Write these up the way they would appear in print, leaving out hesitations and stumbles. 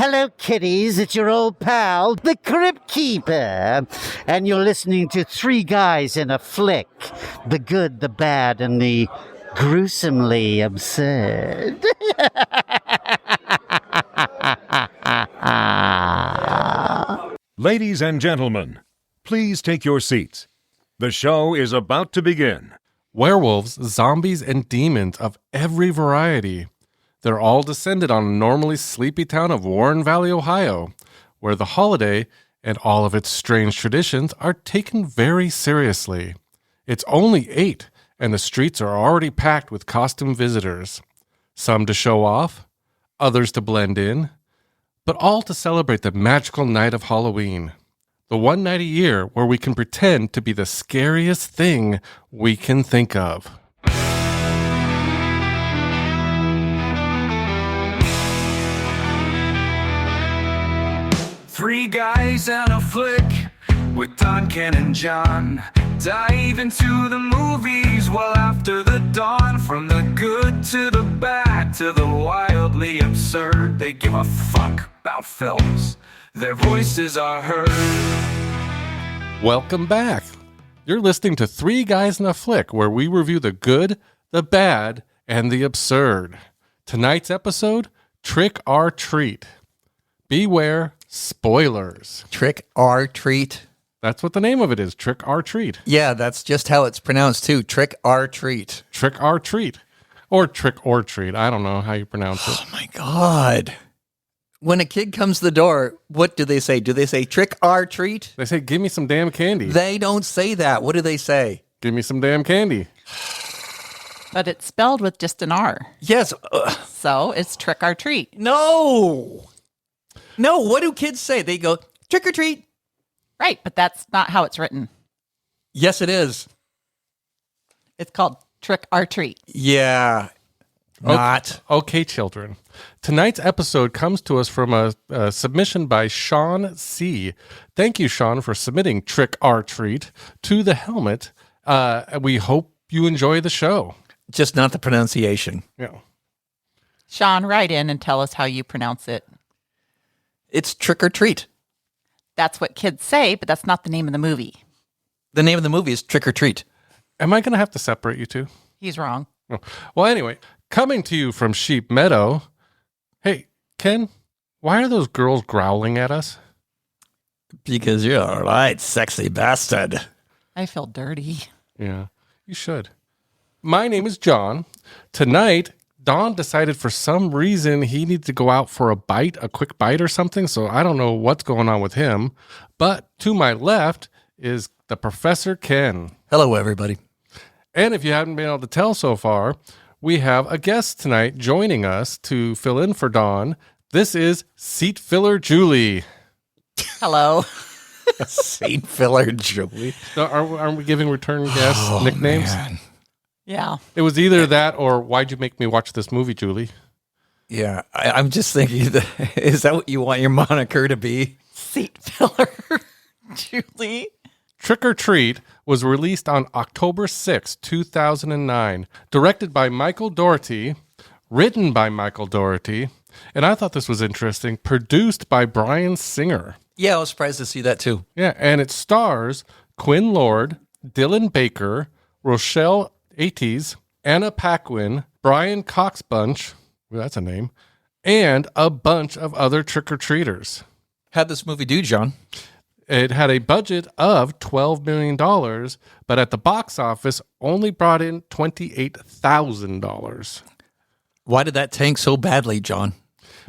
Hello, kiddies. It's your old pal, the Crypt Keeper. And you're listening to Three Guys in a Flick. The good, the bad, and the gruesomely absurd. Ladies and gentlemen, please take your seats. The show is about to begin. Werewolves, zombies, and demons of every variety. They're all descended on a normally sleepy town of Warren Valley, Ohio, where the holiday and all of its strange traditions are taken very seriously. It's only 8, and the streets are already packed with costume visitors. Some to show off, others to blend in, but all to celebrate the magical night of Halloween. The one night a year where we can pretend to be the scariest thing we can think of. Three guys and a flick with Don, Ken, and John. Dive into the movies well after the dawn. From the good to the bad to the wildly absurd. They give a fuck about films. Their voices are heard. Welcome back. You're listening to Three Guys in a Flick, where we review the good, the bad, and the absurd. Tonight's episode, Trick or Treat. Beware spoilers. Trick or treat. That's what the name of it is, Trick or Treat. Yeah, that's just how it's pronounced too. Trick or treat. Trick or Treat. Or Trick or Treat. I don't know how you pronounce it. Oh my God. When a kid comes to the door, what do they say? Do they say trick or treat? They say, give me some damn candy. They don't say that. What do they say? Give me some damn candy. But it's spelled with just an R. Yes. So it's trick or treat. No. No, what do kids say? They go, trick or treat. Right, but that's not how it's written. Yes, it is. It's called trick or treat. Yeah. Not. Okay, children. Tonight's episode comes to us from a submission by Sean C. Thank you, Sean, for submitting Trick or Treat to the helmet. We hope you enjoy the show. Just not the pronunciation. Yeah. Sean, write in and tell us how you pronounce it. It's trick or treat. That's what kids say, but that's not the name of the movie. The name of the movie is Trick or Treat. Am I going to have to separate you two? He's wrong. Oh. Well, anyway, coming to you from Sheep Meadow. Hey, Ken, why are those girls growling at us? Because you're all right, sexy bastard. I feel dirty. Yeah, you should. My name is John. Tonight, Don decided for some reason he needed to go out for a quick bite or something, so I don't know what's going on with him. But to my left is the Professor Ken. Hello, everybody. And if you haven't been able to tell so far, we have a guest tonight joining us to fill in for Don. This is Seat Filler Julie. Hello. Seat Filler Julie. Aren't we giving return guests nicknames? Man. Yeah. It was either that or why'd you make me watch this movie, Julie? Yeah, I'm just thinking, is that what you want your moniker to be? Seat filler. Julie. Trick or Treat was released on October 6, 2009, directed by Michael Dougherty, written by Michael Dougherty, and I thought this was interesting, produced by Bryan Singer. Yeah, I was surprised to see that too. Yeah, and it stars Quinn Lord, Dylan Baker, Rochelle Ates, Anna Paquin, Brian Coxbunch, well, that's a name, and a bunch of other trick-or-treaters. How'd this movie do, John? It had a budget of $12 million, but at the box office only brought in $28,000. Why did that tank so badly, John?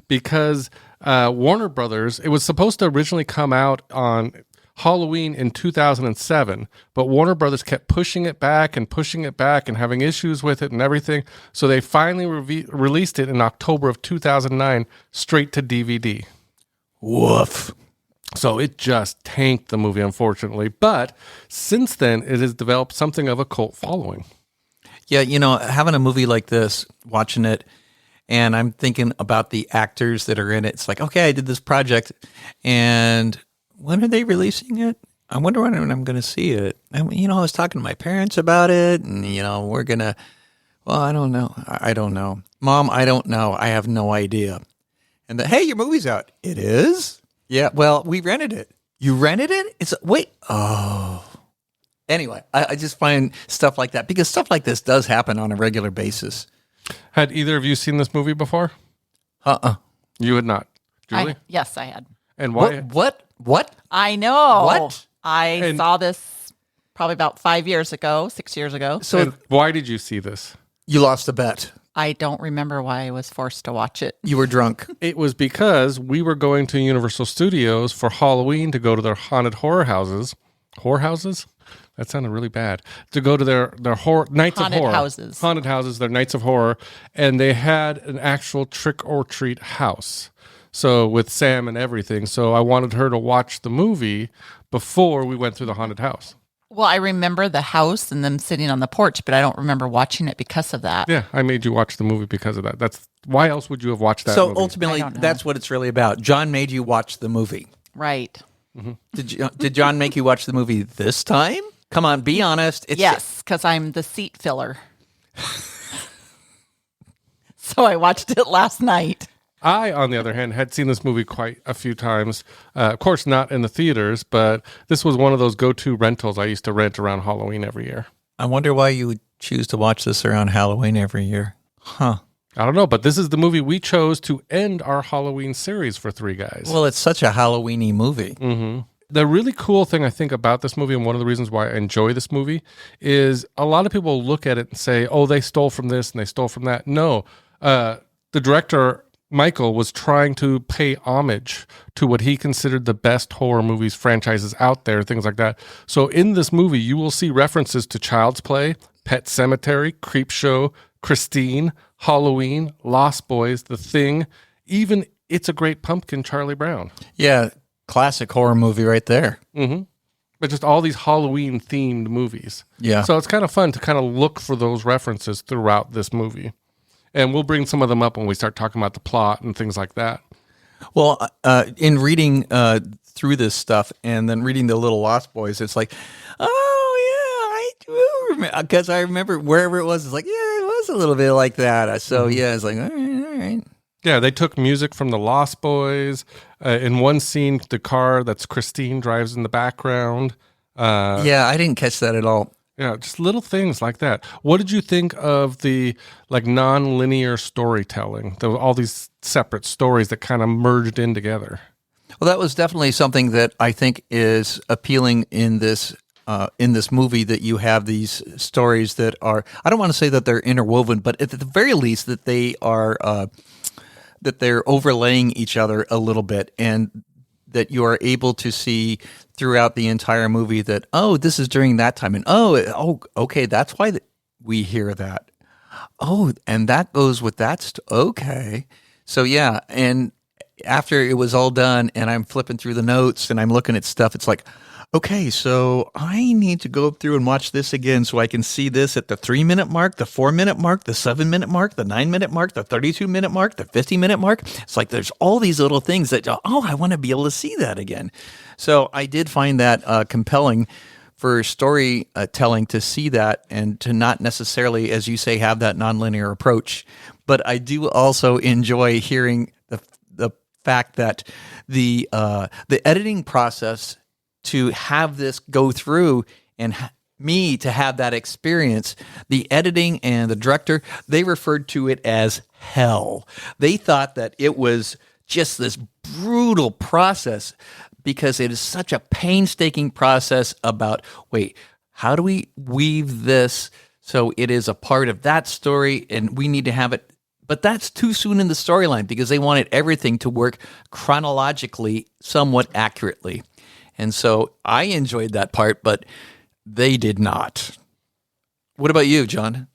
Because Warner Brothers, it was supposed to originally come out on Halloween in 2007, but Warner Brothers kept pushing it back and having issues with it and everything. So they finally released it in October of 2009 straight to DVD. Woof. So it just tanked the movie, unfortunately. But since then, it has developed something of a cult following. Yeah, you know, having a movie like this, watching it, and I'm thinking about the actors that are in it. It's like, okay, I did this project, and when are they releasing it? I wonder when I'm going to see it. I was talking to my parents about it, and, we're going to, well, I don't know. I don't know. Mom, I don't know. I have no idea. And hey, your movie's out. It is? Yeah, well, we rented it. You rented it? Anyway, I just find stuff like that because stuff like this does happen on a regular basis. Had either of you seen this movie before? You had not. Julie? Yes, I had. And why? What? I know. What? I saw this probably about 6 years ago. So why did you see this? You lost a bet. I don't remember why I was forced to watch it. You were drunk. It was because we were going to Universal Studios for Halloween to go to their haunted horror houses. Horror houses? That sounded really bad. To go to their horror nights Haunted of horror. houses. Haunted houses, their nights of horror. And they had an actual trick or treat house. So with Sam and everything. So I wanted her to watch the movie before we went through the haunted house. Well, I remember the house and them sitting on the porch, but I don't remember watching it because of that. Yeah, I made you watch the movie because of that. That's why else would you have watched that movie? So ultimately, I don't know. that's what it's really about. John made you watch the movie. Right. Did John make you watch the movie this time? Come on, be honest. Yes, because I'm the seat filler. So I watched it last night. I, on the other hand, had seen this movie quite a few times. Of course, not in the theaters, but this was one of those go-to rentals I used to rent around Halloween every year. I wonder why you would choose to watch this around Halloween every year. Huh. I don't know, but this is the movie we chose to end our Halloween series for Three Guys. Well, it's such a Halloween-y movie. Mm-hmm. The really cool thing I think about this movie, and one of the reasons why I enjoy this movie, is a lot of people look at it and say, oh, they stole from this and they stole from that. No, the director, Michael, was trying to pay homage to what he considered the best horror movies franchises out there, things like that. So in this movie, you will see references to Child's Play, Pet Sematary, Creepshow, Christine, Halloween, Lost Boys, The Thing, even It's a Great Pumpkin, Charlie Brown. Yeah, classic horror movie right there. Mm-hmm. But just all these Halloween-themed movies. Yeah. So it's kind of fun to kind of look for those references throughout this movie. And we'll bring some of them up when we start talking about the plot and things like that. Well, in reading through this stuff and then reading the Little Lost Boys, it's like, oh, yeah, I do remember. Because I remember wherever it was, it's like, yeah, it was a little bit like that. So, yeah, it's like, all right. Yeah, they took music from the Lost Boys. In one scene, the car that's Christine drives in the background. Yeah, I didn't catch that at all. Yeah, just little things like that. What did you think of the non-linear storytelling? There were all these separate stories that kind of merged in together. Well, that was definitely something that I think is appealing in this movie, that you have these stories that are, I don't want to say that they're interwoven, but at the very least that they are that they're overlaying each other a little bit, and that you are able to see throughout the entire movie that, oh, this is during that time. And okay, that's why we hear that. Oh, and that goes with that. Okay. So, yeah. And after it was all done and I'm flipping through the notes and I'm looking at stuff, it's like, okay, so I need to go through and watch this again so I can see this at the 3-minute mark, the 4-minute mark, the 7-minute mark, the 9-minute mark, the 32-minute mark, the 50-minute mark. It's like there's all these little things that, I want to be able to see that again. So I did find that compelling for storytelling to see that and to not necessarily, as you say, have that nonlinear approach. But I do also enjoy hearing the fact that the editing process to have this go through and me to have that experience, the editing and the director, they referred to it as hell. They thought that it was just this brutal process because it is such a painstaking process about, wait, how do we weave this so it is a part of that story and we need to have it. But that's too soon in the storyline because they wanted everything to work chronologically somewhat accurately. And so I enjoyed that part, but they did not. What about you, John?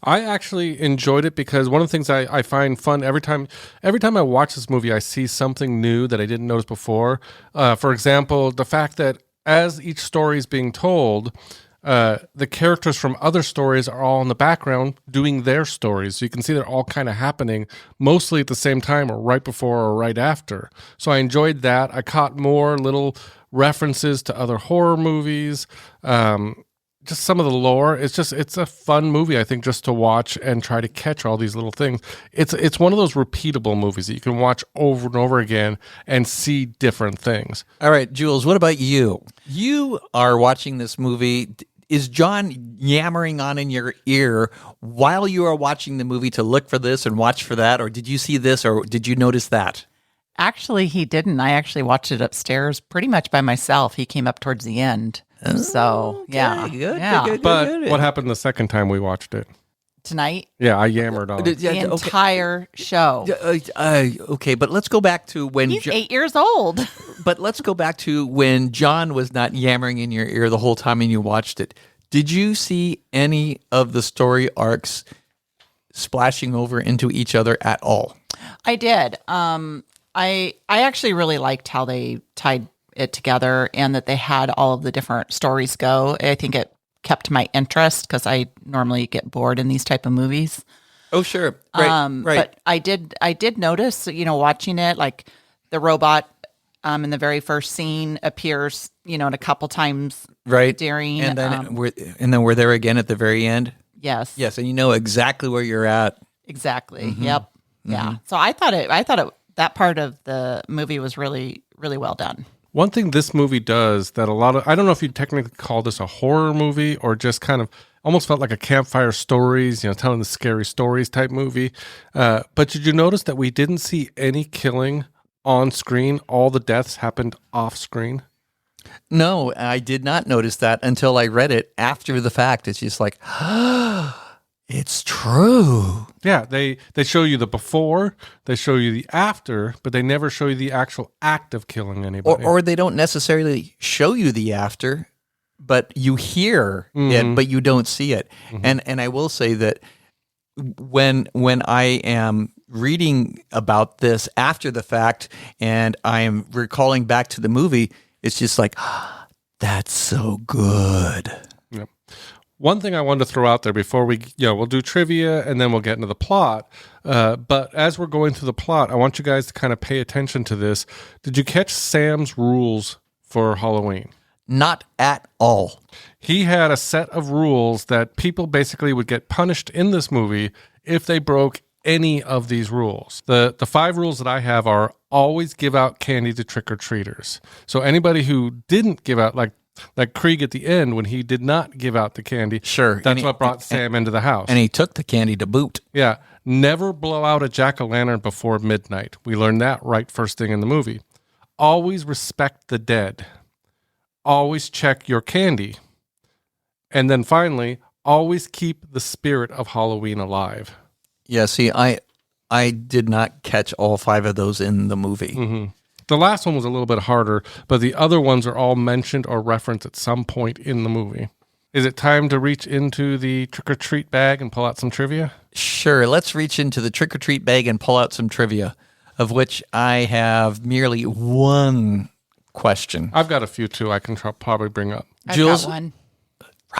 I actually enjoyed it because one of the things I find fun every time I watch this movie, I see something new that I didn't notice before. For example, the fact that as each story is being told, the characters from other stories are all in the background doing their stories. So you can see they're all kind of happening mostly at the same time or right before or right after. So I enjoyed that. I caught more little references to other horror movies. just some of the lore. It's a fun movie, I think, just to watch and try to catch all these little things. It's one of those repeatable movies that you can watch over and over again and see different things. All right, Jules, what about you? You are watching this movie. Is John yammering on in your ear while you are watching the movie to look for this and watch for that? Or did you see this or did you notice that? Actually, he didn't. I actually watched it upstairs pretty much by myself. He came up towards the end. So, yeah. Good. But what happened the second time we watched it? Tonight, Yeah, I yammered on it. the entire show. Okay, but let's go back to when He's 8 years old. But let's go back to when John was not yammering in your ear the whole time and you watched it. Did you see any of the story arcs splashing over into each other at all? I did. I actually really liked how they tied it together and that they had all of the different stories go. I think it kept my interest because I normally get bored in these type of movies. Oh, sure. Right. But I did notice, watching it, like the robot in the very first scene appears, and a couple times during. And then we're there again at the very end. Yes. Yes, and you know exactly where you're at. Exactly. Mm-hmm. Yep. Mm-hmm. Yeah. So I thought that part of the movie was really, really well done. One thing this movie does that I don't know if you'd technically call this a horror movie or just kind of almost felt like a campfire stories, telling the scary stories type movie. But did you notice that we didn't see any killing on screen? All the deaths happened off screen. No, I did not notice that until I read it after the fact. It's just like, it's true. Yeah, they show you the before, they show you the after, but they never show you the actual act of killing anybody. Or they don't necessarily show you the after, but you hear it, but you don't see it. Mm-hmm. And I will say that when I am reading about this after the fact and I am recalling back to the movie, it's just like, that's so good. Yep. One thing I wanted to throw out there before we'll do trivia and then we'll get into the plot. But as we're going through the plot, I want you guys to kind of pay attention to this. Did you catch Sam's rules for Halloween? Not at all. He had a set of rules that people basically would get punished in this movie if they broke any of these rules. The 5 rules that I have are always give out candy to trick-or-treaters. So anybody who didn't give out, like Krieg at the end when he did not give out the candy. Sure. That's what brought Sam into the house. And he took the candy to boot. Yeah. Never blow out a jack-o'-lantern before midnight. We learned that right first thing in the movie. Always respect the dead. Always check your candy. And then finally, always keep the spirit of Halloween alive. Yeah, see, I did not catch all 5 of those in the movie. Mm-hmm. The last one was a little bit harder, but the other ones are all mentioned or referenced at some point in the movie. Is it time to reach into the trick-or-treat bag and pull out some trivia? Sure, let's reach into the trick-or-treat bag and pull out some trivia, of which I have merely one question. I've got a few, too, I can probably bring up. Jules? I've got one.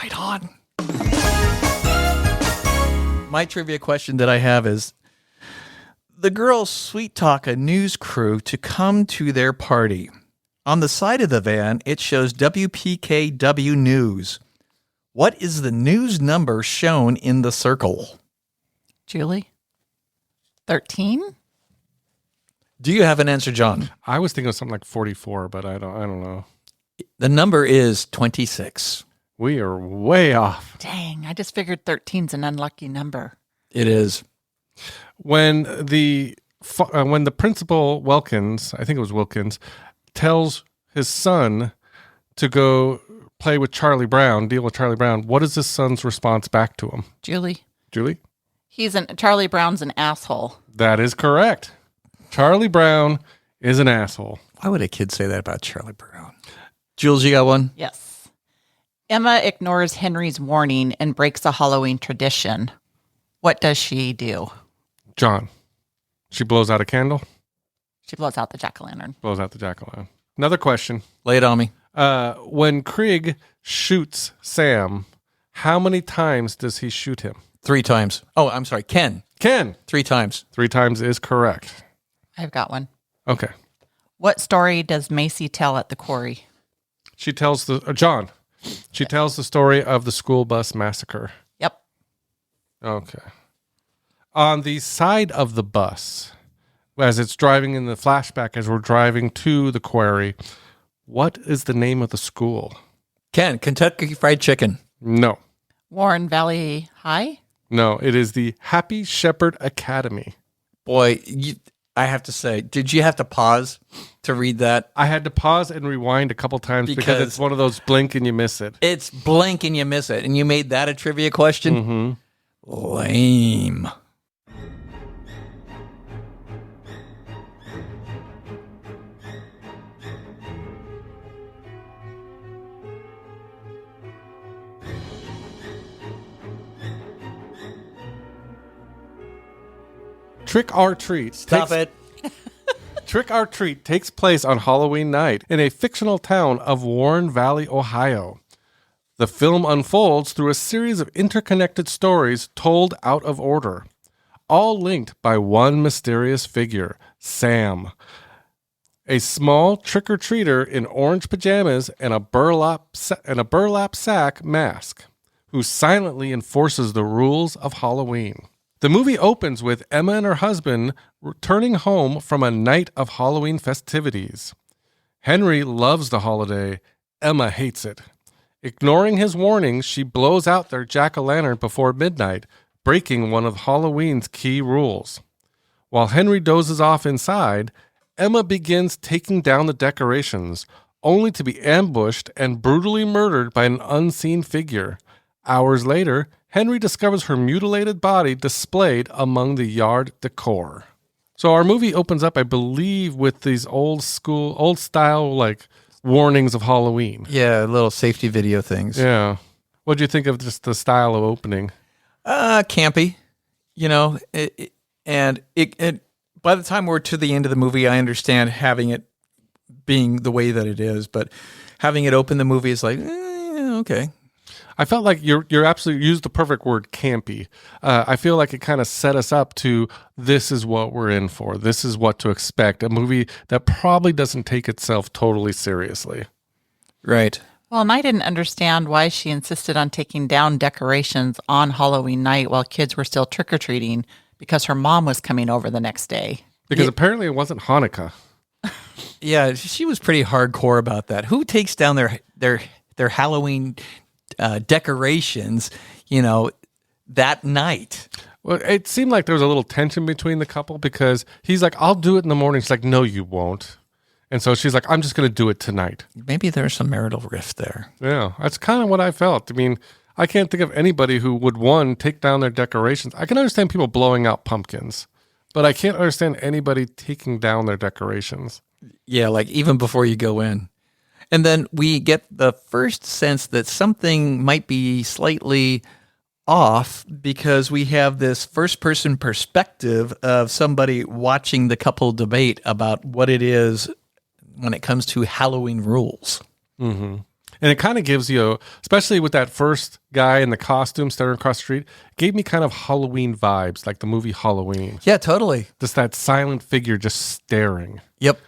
Right on. My trivia question that I have is, the girls sweet talk a news crew to come to their party. On the side of the van, it shows WPKW News. What is the news number shown in the circle? Julie? 13? Do you have an answer, John? I was thinking of something like 44, but I don't know. The number is 26. We are way off. Dang, I just figured 13's an unlucky number. It is. When the principal Wilkins, I think it was Wilkins, tells his son to go play with Charlie Brown, deal with Charlie Brown, what is his son's response back to him? Julie? Charlie Brown's an asshole. That is correct. Charlie Brown is an asshole. Why would a kid say that about Charlie Brown? Jules, you got one? Yes. Emma ignores Henry's warning and breaks a Halloween tradition. What does she do? John. She blows out a candle. She blows out the jack-o'-lantern. Blows out the jack-o'-lantern. Another question. Lay it on me. When Krieg shoots Sam, how many times does he shoot him? 3 times. Oh, I'm sorry. Ken. 3 times. 3 times is correct. I've got one. Okay. What story does Macy tell at the quarry? She tells John. She tells the story of the school bus massacre. Yep. Okay. On the side of the bus, as it's driving in the flashback, as we're driving to the quarry, what is the name of the school? Ken, Kentucky Fried Chicken. No. Warren Valley High. No, it is the Happy Shepherd Academy. Boy, I have to say, did you have to pause to read that? I had to pause and rewind a couple times because it's one of those blink and you miss it. It's blink and you miss it. And you made that a trivia question? Mm-hmm. Lame. Trick or Treat. Stop it. Trick or Treat takes place on Halloween night in a fictional town of Warren Valley, Ohio. The film unfolds through a series of interconnected stories told out of order, all linked by one mysterious figure, Sam, a small trick-or-treater in orange pajamas and a burlap sack mask, who silently enforces the rules of Halloween. The movie opens with Emma and her husband returning home from a night of Halloween festivities. Henry loves the holiday. Emma hates it. Ignoring his warnings, she blows out their jack-o'-lantern before midnight, breaking one of Halloween's key rules. While Henry dozes off inside, Emma begins taking down the decorations, only to be ambushed and brutally murdered by an unseen figure. Hours later, Henry discovers her mutilated body displayed among the yard decor. So our movie opens up, I believe, with these old style, like, warnings of Halloween. Yeah, little safety video things. Yeah. What do you think of just the style of opening? Campy, and by the time we're to the end of the movie, I understand having it being the way that it is, but having it open the movie is like, okay. I felt like you're absolutely used the perfect word, campy. I feel like it kind of set us up to this is what we're in for. This is what to expect. A movie that probably doesn't take itself totally seriously. Right. Well, and I didn't understand why she insisted on taking down decorations on Halloween night while kids were still trick-or-treating, because her mom was coming over the next day. Because apparently it wasn't Hanukkah. Yeah, she was pretty hardcore about that. Who takes down their Halloween decorations, that night? Well, it seemed like there was a little tension between the couple because he's like, I'll do it in the morning. She's like, no, you won't. And so she's like, I'm just going to do it tonight. Maybe there's some marital rift there. Yeah, that's kind of what I felt. I mean, I can't think of anybody who would, one, take down their decorations. I can understand people blowing out pumpkins, but I can't understand anybody taking down their decorations. Yeah, like even before you go in. And then we get the first sense that something might be slightly off because we have this first-person perspective of somebody watching the couple debate about what it is when it comes to Halloween rules. Mm-hmm. And it kind of gives you, especially with that first guy in the costume staring across the street, gave me kind of Halloween vibes, like the movie Halloween. Yeah, totally. Just that silent figure just staring. Yep.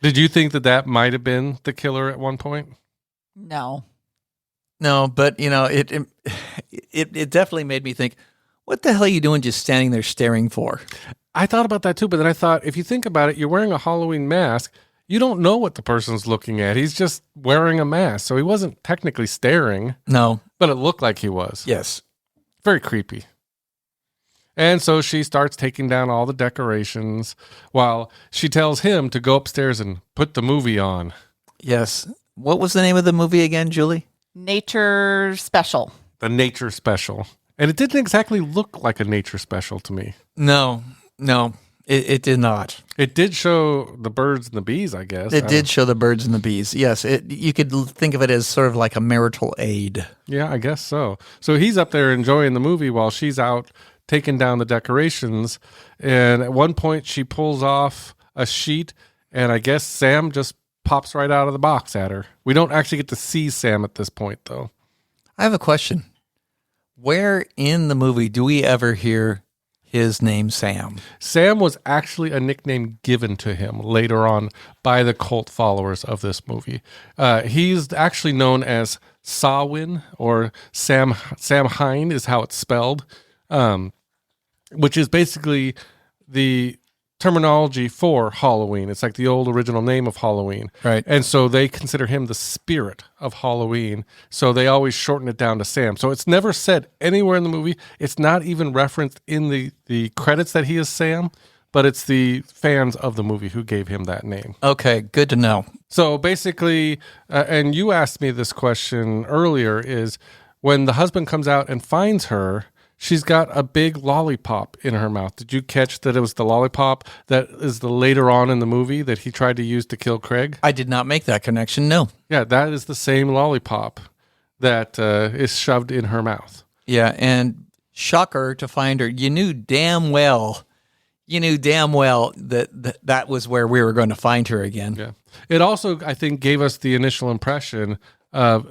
Did you think that might have been the killer at one point? No, but it definitely made me think, what the hell are you doing just standing there staring for? I thought about that too, but then I thought, if you think about it, you're wearing a Halloween mask. You don't know what the person's looking at. He's just wearing a mask. So he wasn't technically staring. No. But it looked like he was. Yes. Very creepy. And so she starts taking down all the decorations while she tells him to go upstairs and put the movie on. Yes. What was the name of the movie again, Julie? Nature Special. The Nature Special. And it didn't exactly look like a nature special to me. No, it did not. It did show the birds and the bees, I guess. It did show the birds and the bees. Yes, you could think of it as sort of like a marital aid. Yeah, I guess so. So he's up there enjoying the movie while she's out taking down the decorations. And at one point, she pulls off a sheet, and I guess Sam just pops right out of the box at her. We don't actually get to see Sam at this point, though. I have a question. Where in the movie do we ever hear his name Sam? Sam was actually a nickname given to him later on by the cult followers of this movie. He's actually known as Sawin, or Sam Hine is how it's spelled, which is basically the terminology for Halloween. It's like the old original name of Halloween. Right. And so they consider him the spirit of Halloween. So they always shorten it down to Sam. So it's never said anywhere in the movie. It's not even referenced in the credits that he is Sam, but it's the fans of the movie who gave him that name. Okay, good to know. So basically, and you asked me this question earlier, is when the husband comes out and finds her, she's got a big lollipop in her mouth. Did you catch that it was the lollipop that is the later on in the movie that he tried to use to kill Craig? I did not make that connection, no. Yeah, that is the same lollipop that is shoved in her mouth. Yeah, and shocker to find her. You knew damn well that was where we were going to find her again. Yeah. It also, I think, gave us the initial impression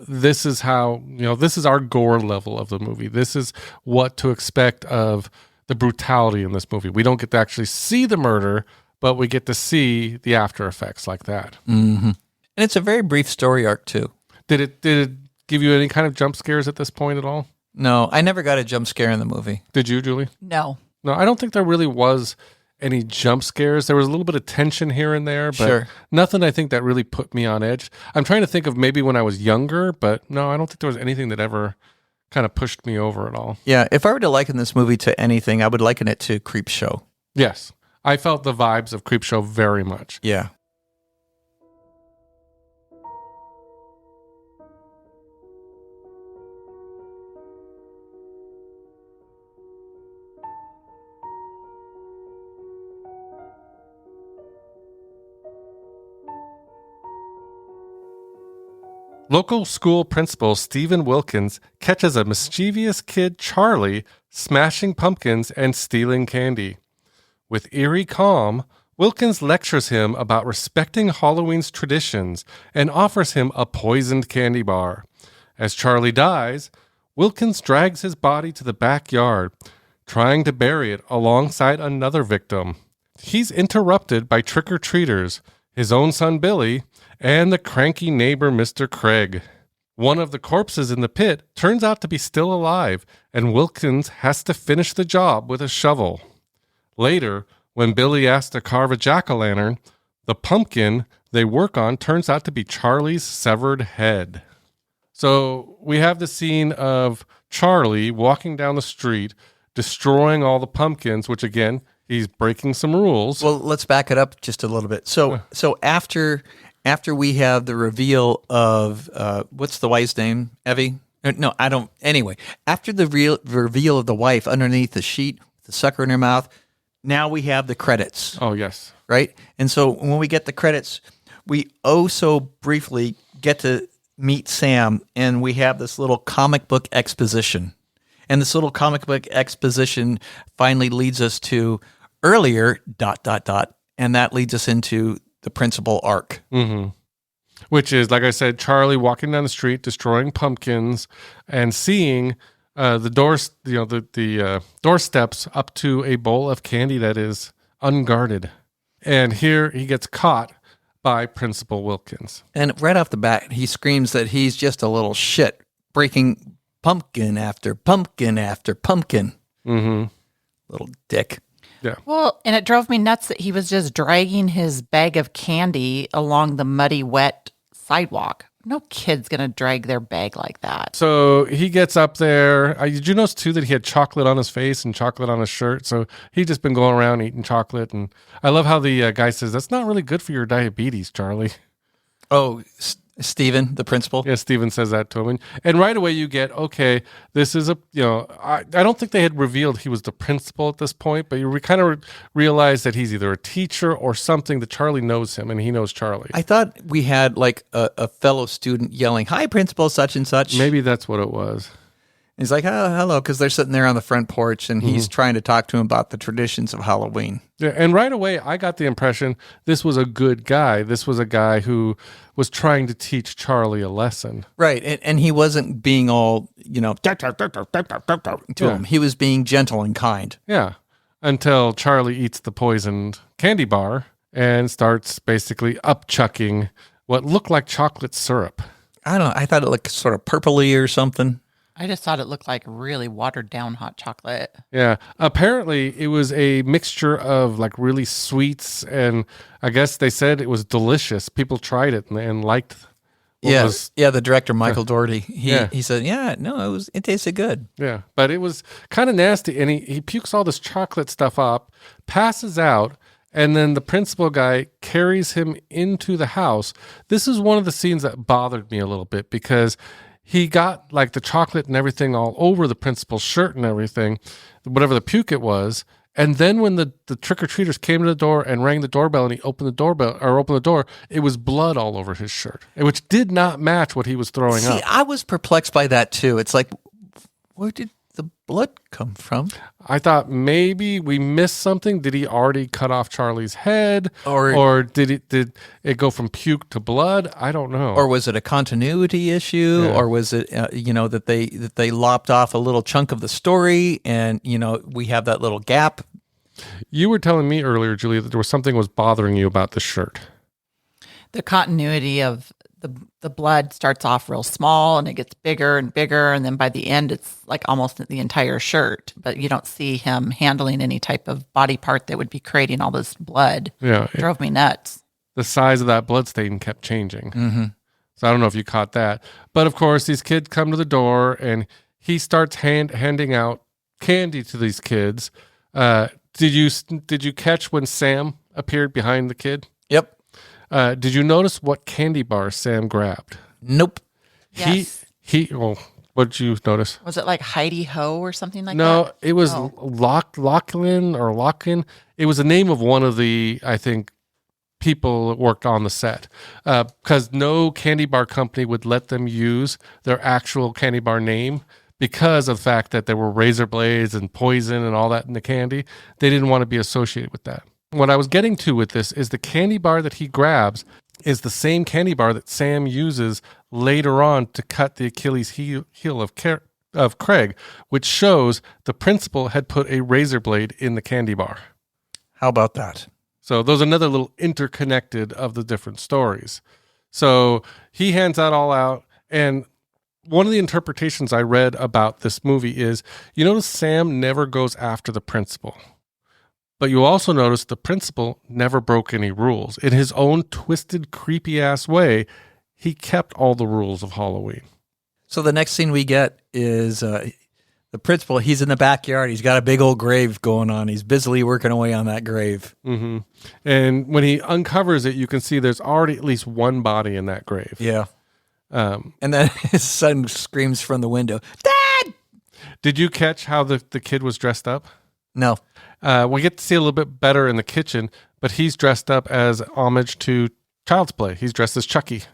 this is how, this is our gore level of the movie. This is what to expect of the brutality in this movie. We don't get to actually see the murder, but we get to see the after effects like that. Mm-hmm. And it's a very brief story arc too. Did it give you any kind of jump scares at this point at all? No, I never got a jump scare in the movie. Did you, Julie? No. No, I don't think there really was any jump scares. There was a little bit of tension here and there, but Sure. nothing I think that really put me on edge. I'm trying to think of maybe when I was younger, but no, I don't think there was anything that ever kind of pushed me over at all. Yeah, if I were to liken this movie to anything, I would liken it to Creepshow. Yes, I felt the vibes of Creepshow very much. Yeah. Local school principal Stephen Wilkins catches a mischievous kid, Charlie, smashing pumpkins and stealing candy. With eerie calm, Wilkins lectures him about respecting Halloween's traditions and offers him a poisoned candy bar. As Charlie dies, Wilkins drags his body to the backyard, trying to bury it alongside another victim. He's interrupted by trick-or-treaters, his own son Billy, and the cranky neighbor Mr. Craig. One of the corpses in the pit turns out to be still alive, and Wilkins has to finish the job with a shovel. Later, when Billy asks to carve a jack-o'-lantern, the pumpkin they work on turns out to be Charlie's severed head. So we have the scene of Charlie walking down the street, destroying all the pumpkins, which again, he's breaking some rules. Well, let's back it up just a little bit. So after we have the reveal of what's the wife's name? Evie? No, I don't. Anyway, after the reveal of the wife underneath the sheet with the sucker in her mouth, now we have the credits. Oh, yes. Right? And so when we get the credits, we so briefly get to meet Sam, and we have this little comic book exposition. And this little comic book exposition finally leads us to earlier ... and that leads us into the principal arc. Mm-hmm. Which is, like I said, Charlie walking down the street, destroying pumpkins, and seeing the doors, the doorsteps up to a bowl of candy that is unguarded. And here he gets caught by Principal Wilkins. And right off the bat, he screams that he's just a little shit, breaking pumpkin after pumpkin after pumpkin. Mm-hmm. Little dick. Yeah. Well, and it drove me nuts that he was just dragging his bag of candy along the muddy, wet sidewalk. No kid's going to drag their bag like that. So he gets up there. Did you notice, too, that he had chocolate on his face and chocolate on his shirt? So he'd just been going around eating chocolate. And I love how the guy says, that's not really good for your diabetes, Charlie. Oh, Stephen, the principal? Yeah, Stephen says that to him. And right away you get, okay, this is I don't think they had revealed he was the principal at this point, but you kind of realize that he's either a teacher or something, that Charlie knows him and he knows Charlie. I thought we had like a fellow student yelling, "Hi, principal, such and such." Maybe that's what it was. He's like, "Oh, hello," because they're sitting there on the front porch and he's trying to talk to him about the traditions of Halloween. Yeah, and right away I got the impression this was a good guy. This was a guy who was trying to teach Charlie a lesson. Right, and he wasn't being all, to him. He was being gentle and kind. Yeah. until Charlie eats the poisoned candy bar and starts basically upchucking what looked like chocolate syrup. I don't know. I thought it looked sort of purpley or something. I just thought it looked like really watered down hot chocolate. Yeah. Apparently, it was a mixture of like really sweets, and I guess they said it was delicious. People tried it and liked the director, Michael Dougherty. He said, it tasted good. Yeah, but it was kind of nasty, and he pukes all this chocolate stuff up, passes out, and then the principal guy carries him into the house. This is one of the scenes that bothered me a little bit because he got like the chocolate and everything all over the principal's shirt and everything, whatever the puke it was. And then when the trick-or-treaters came to the door and rang the doorbell and he opened the door, it was blood all over his shirt, which did not match what he was throwing up. I was perplexed by that too. It's like, where did the blood come from? I thought maybe we missed something. Did he already cut off Charlie's head? Or did it go from puke to blood? I don't know. Or was it a continuity issue? Yeah. Or was it, that they lopped off a little chunk of the story and, we have that little gap? You were telling me earlier, Julia, that there was something was bothering you about the shirt. The continuity of the blood starts off real small and it gets bigger and bigger. And then by the end, it's like almost the entire shirt, but you don't see him handling any type of body part that would be creating all this blood. Yeah. It drove me nuts. The size of that blood stain kept changing. Mm-hmm. So I don't know if you caught that. But of course, these kids come to the door and he starts handing out candy to these kids. Did you catch when Sam appeared behind the kid? Yep. Did you notice what candy bar Sam grabbed? Nope. Yes. What did you notice? Was it like Heidi Ho or something like that? No, it was Locklin. It was the name of one of the, I think, people that worked on the set. Because no candy bar company would let them use their actual candy bar name because of the fact that there were razor blades and poison and all that in the candy. They didn't want to be associated with that. What I was getting to with this is the candy bar that he grabs is the same candy bar that Sam uses later on to cut the Achilles heel of Craig, which shows the principal had put a razor blade in the candy bar. How about that? So those are another little interconnected of the different stories. So he hands that all out, and one of the interpretations I read about this movie is, you notice Sam never goes after the principal. But you also notice the principal never broke any rules. In his own twisted, creepy-ass way, he kept all the rules of Halloween. So the next scene we get is the principal. He's in the backyard. He's got a big old grave going on. He's busily working away on that grave. Mm-hmm. And when he uncovers it, you can see there's already at least one body in that grave. Yeah. And then his son screams from the window, "Dad!" Did you catch how the kid was dressed up? No. We get to see a little bit better in the kitchen, but he's dressed up as homage to Child's Play. He's dressed as Chucky.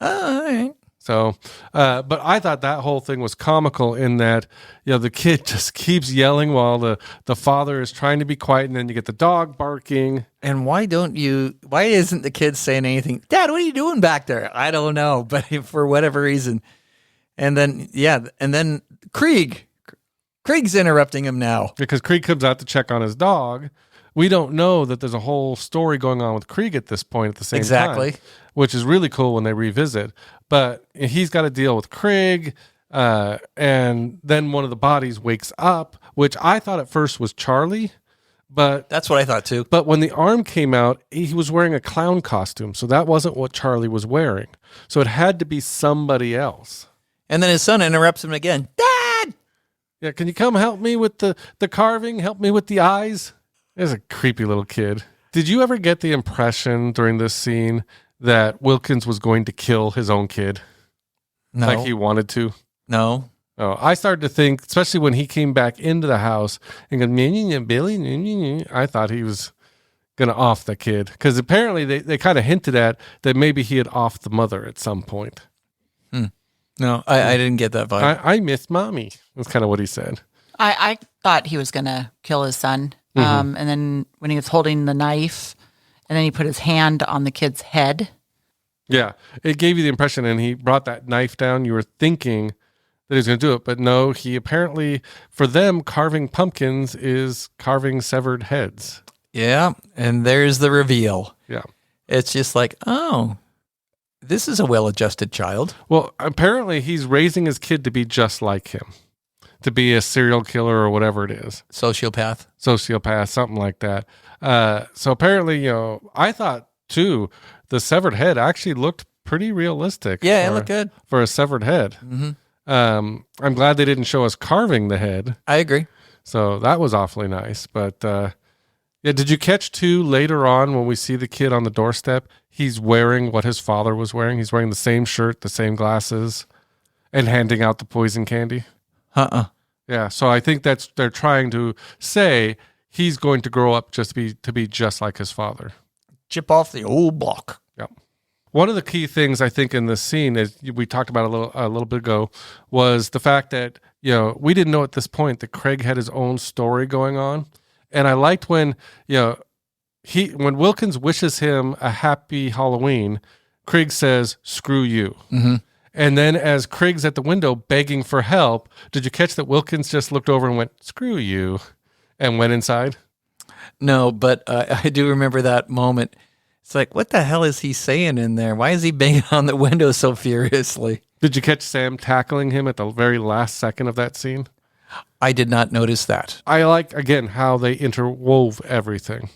All right. So, but I thought that whole thing was comical in that, the kid just keeps yelling while the father is trying to be quiet, and then you get the dog barking. And why isn't the kid saying anything? Dad, what are you doing back there? I don't know, but for whatever reason. And then Krieg's interrupting him now. Because Krieg comes out to check on his dog. We don't know that there's a whole story going on with Krieg at this point at the same time. Which is really cool when they revisit. But he's got to deal with Krieg, and then one of the bodies wakes up, which I thought at first was Charlie. But that's what I thought too. But when the arm came out, he was wearing a clown costume. So that wasn't what Charlie was wearing. So it had to be somebody else. And then his son interrupts him again. Dad! Yeah, can you come help me with the carving? Help me with the eyes? There's a creepy little kid. Did you ever get the impression during this scene that Wilkins was going to kill his own kid? No. Like he wanted to? No. Oh, I started to think, especially when he came back into the house and goes, Billy, I thought he was going to off the kid. Because apparently they kind of hinted at that maybe he had offed the mother at some point. No, I didn't get that vibe. I miss mommy. That's kind of what he said. I thought he was going to kill his son. Mm-hmm. And then when he was holding the knife, and then he put his hand on the kid's head. Yeah, it gave you the impression, and he brought that knife down. You were thinking that he's going to do it. But no, he apparently, for them, carving pumpkins is carving severed heads. Yeah, and there's the reveal. Yeah. It's just like, oh, this is a well-adjusted child. Well, apparently he's raising his kid to be just like him, to be a serial killer or whatever it is. Sociopath, something like that. So apparently, I thought too, the severed head actually looked pretty realistic. Yeah, it looked good for a severed head. Mm-hmm. I'm glad they didn't show us carving the head. I agree. So that was awfully nice. But yeah, did you catch too later on when we see the kid on the doorstep? He's wearing what his father was wearing. He's wearing the same shirt, the same glasses, and handing out the poison candy. Yeah, so I think they're trying to say he's going to grow up to be just like his father. Chip off the old block. Yeah. One of the key things I think in this scene is we talked about a little bit ago was the fact that we didn't know at this point that Craig had his own story going on, and I liked when when Wilkins wishes him a happy Halloween, Craig says "screw you." Mm-hmm. And then as Craig's at the window begging for help, did you catch that Wilkins just looked over and went, "Screw you," and went inside? No, but I do remember that moment. It's like, what the hell is he saying in there? Why is he banging on the window so furiously? Did you catch Sam tackling him at the very last second of that scene? I did not notice that. I like, again, how they interwove everything.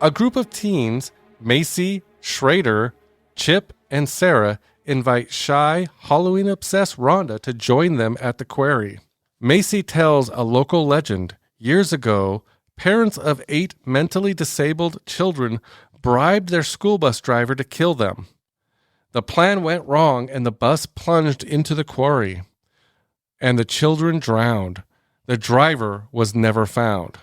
A group of teens, Macy, Schrader, Chip, and Sarah, invite shy, Halloween-obsessed Rhonda to join them at the quarry. Macy tells a local legend, years ago, parents of 8 mentally disabled children bribed their school bus driver to kill them. The plan went wrong and the bus plunged into the quarry, and the children drowned. The driver was never found.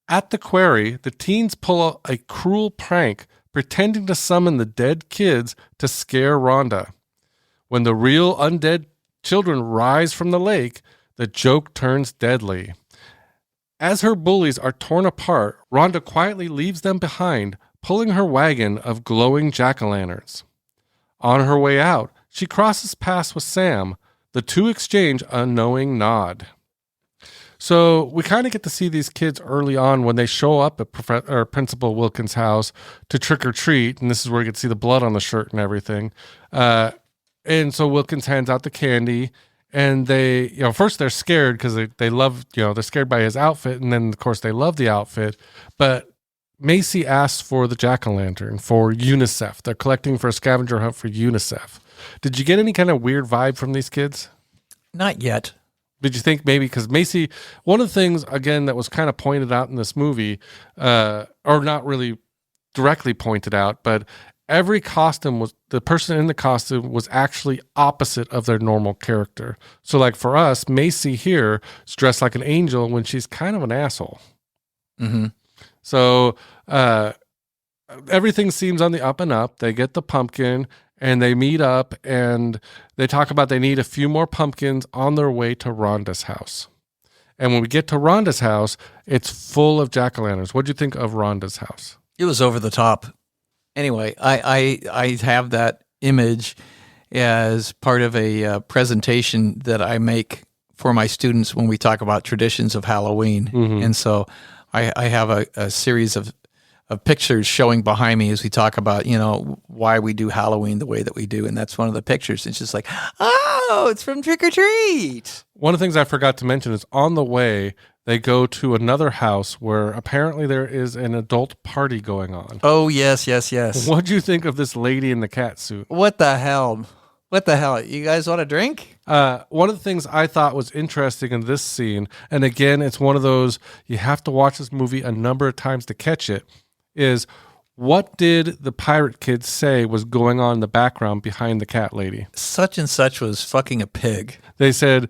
At the quarry, the teens pull a cruel prank, pretending to summon the dead kids to scare Rhonda. When the real undead children rise from the lake, the joke turns deadly. As her bullies are torn apart, Rhonda quietly leaves them behind, pulling her wagon of glowing jack-o'-lanterns. On her way out, she crosses paths with Sam. The two exchange a knowing nod. So we kind of get to see these kids early on when they show up at Principal Wilkins' house to trick or treat, and this is where you get to see the blood on the shirt and everything. And so Wilkins hands out the candy, and they, first they're scared because they love, they're scared by his outfit, and then of course they love the outfit. But Macy asks for the jack-o'-lantern for UNICEF. They're collecting for a scavenger hunt for UNICEF. Did you get any kind of weird vibe from these kids? Not yet. Did you think maybe because Macy, one of the things, again, that was kind of pointed out in this movie, or not really directly pointed out, but every costume the person in the costume was actually opposite of their normal character. So like for us, Macy here is dressed like an angel when she's kind of an asshole. Mm-hmm. So everything seems on the up and up. They get the pumpkin and they meet up and they talk about they need a few more pumpkins on their way to Rhonda's house. And when we get to Rhonda's house, it's full of jack-o'-lanterns. What do you think of Rhonda's house? It was over the top. Anyway, I have that image as part of a presentation that I make for my students when we talk about traditions of Halloween. Mm-hmm. And so I have a series of pictures showing behind me as we talk about, why we do Halloween the way that we do. And that's one of the pictures. It's just like, oh, it's from Trick or Treat. One of the things I forgot to mention is on the way, they go to another house where apparently there is an adult party going on. Oh, yes. What do you think of this lady in the cat suit? What the hell? You guys want a drink? One of the things I thought was interesting in this scene, and again, it's one of those, you have to watch this movie a number of times to catch it, is what did the pirate kids say was going on in the background behind the cat lady? Such and such was fucking a pig. They said,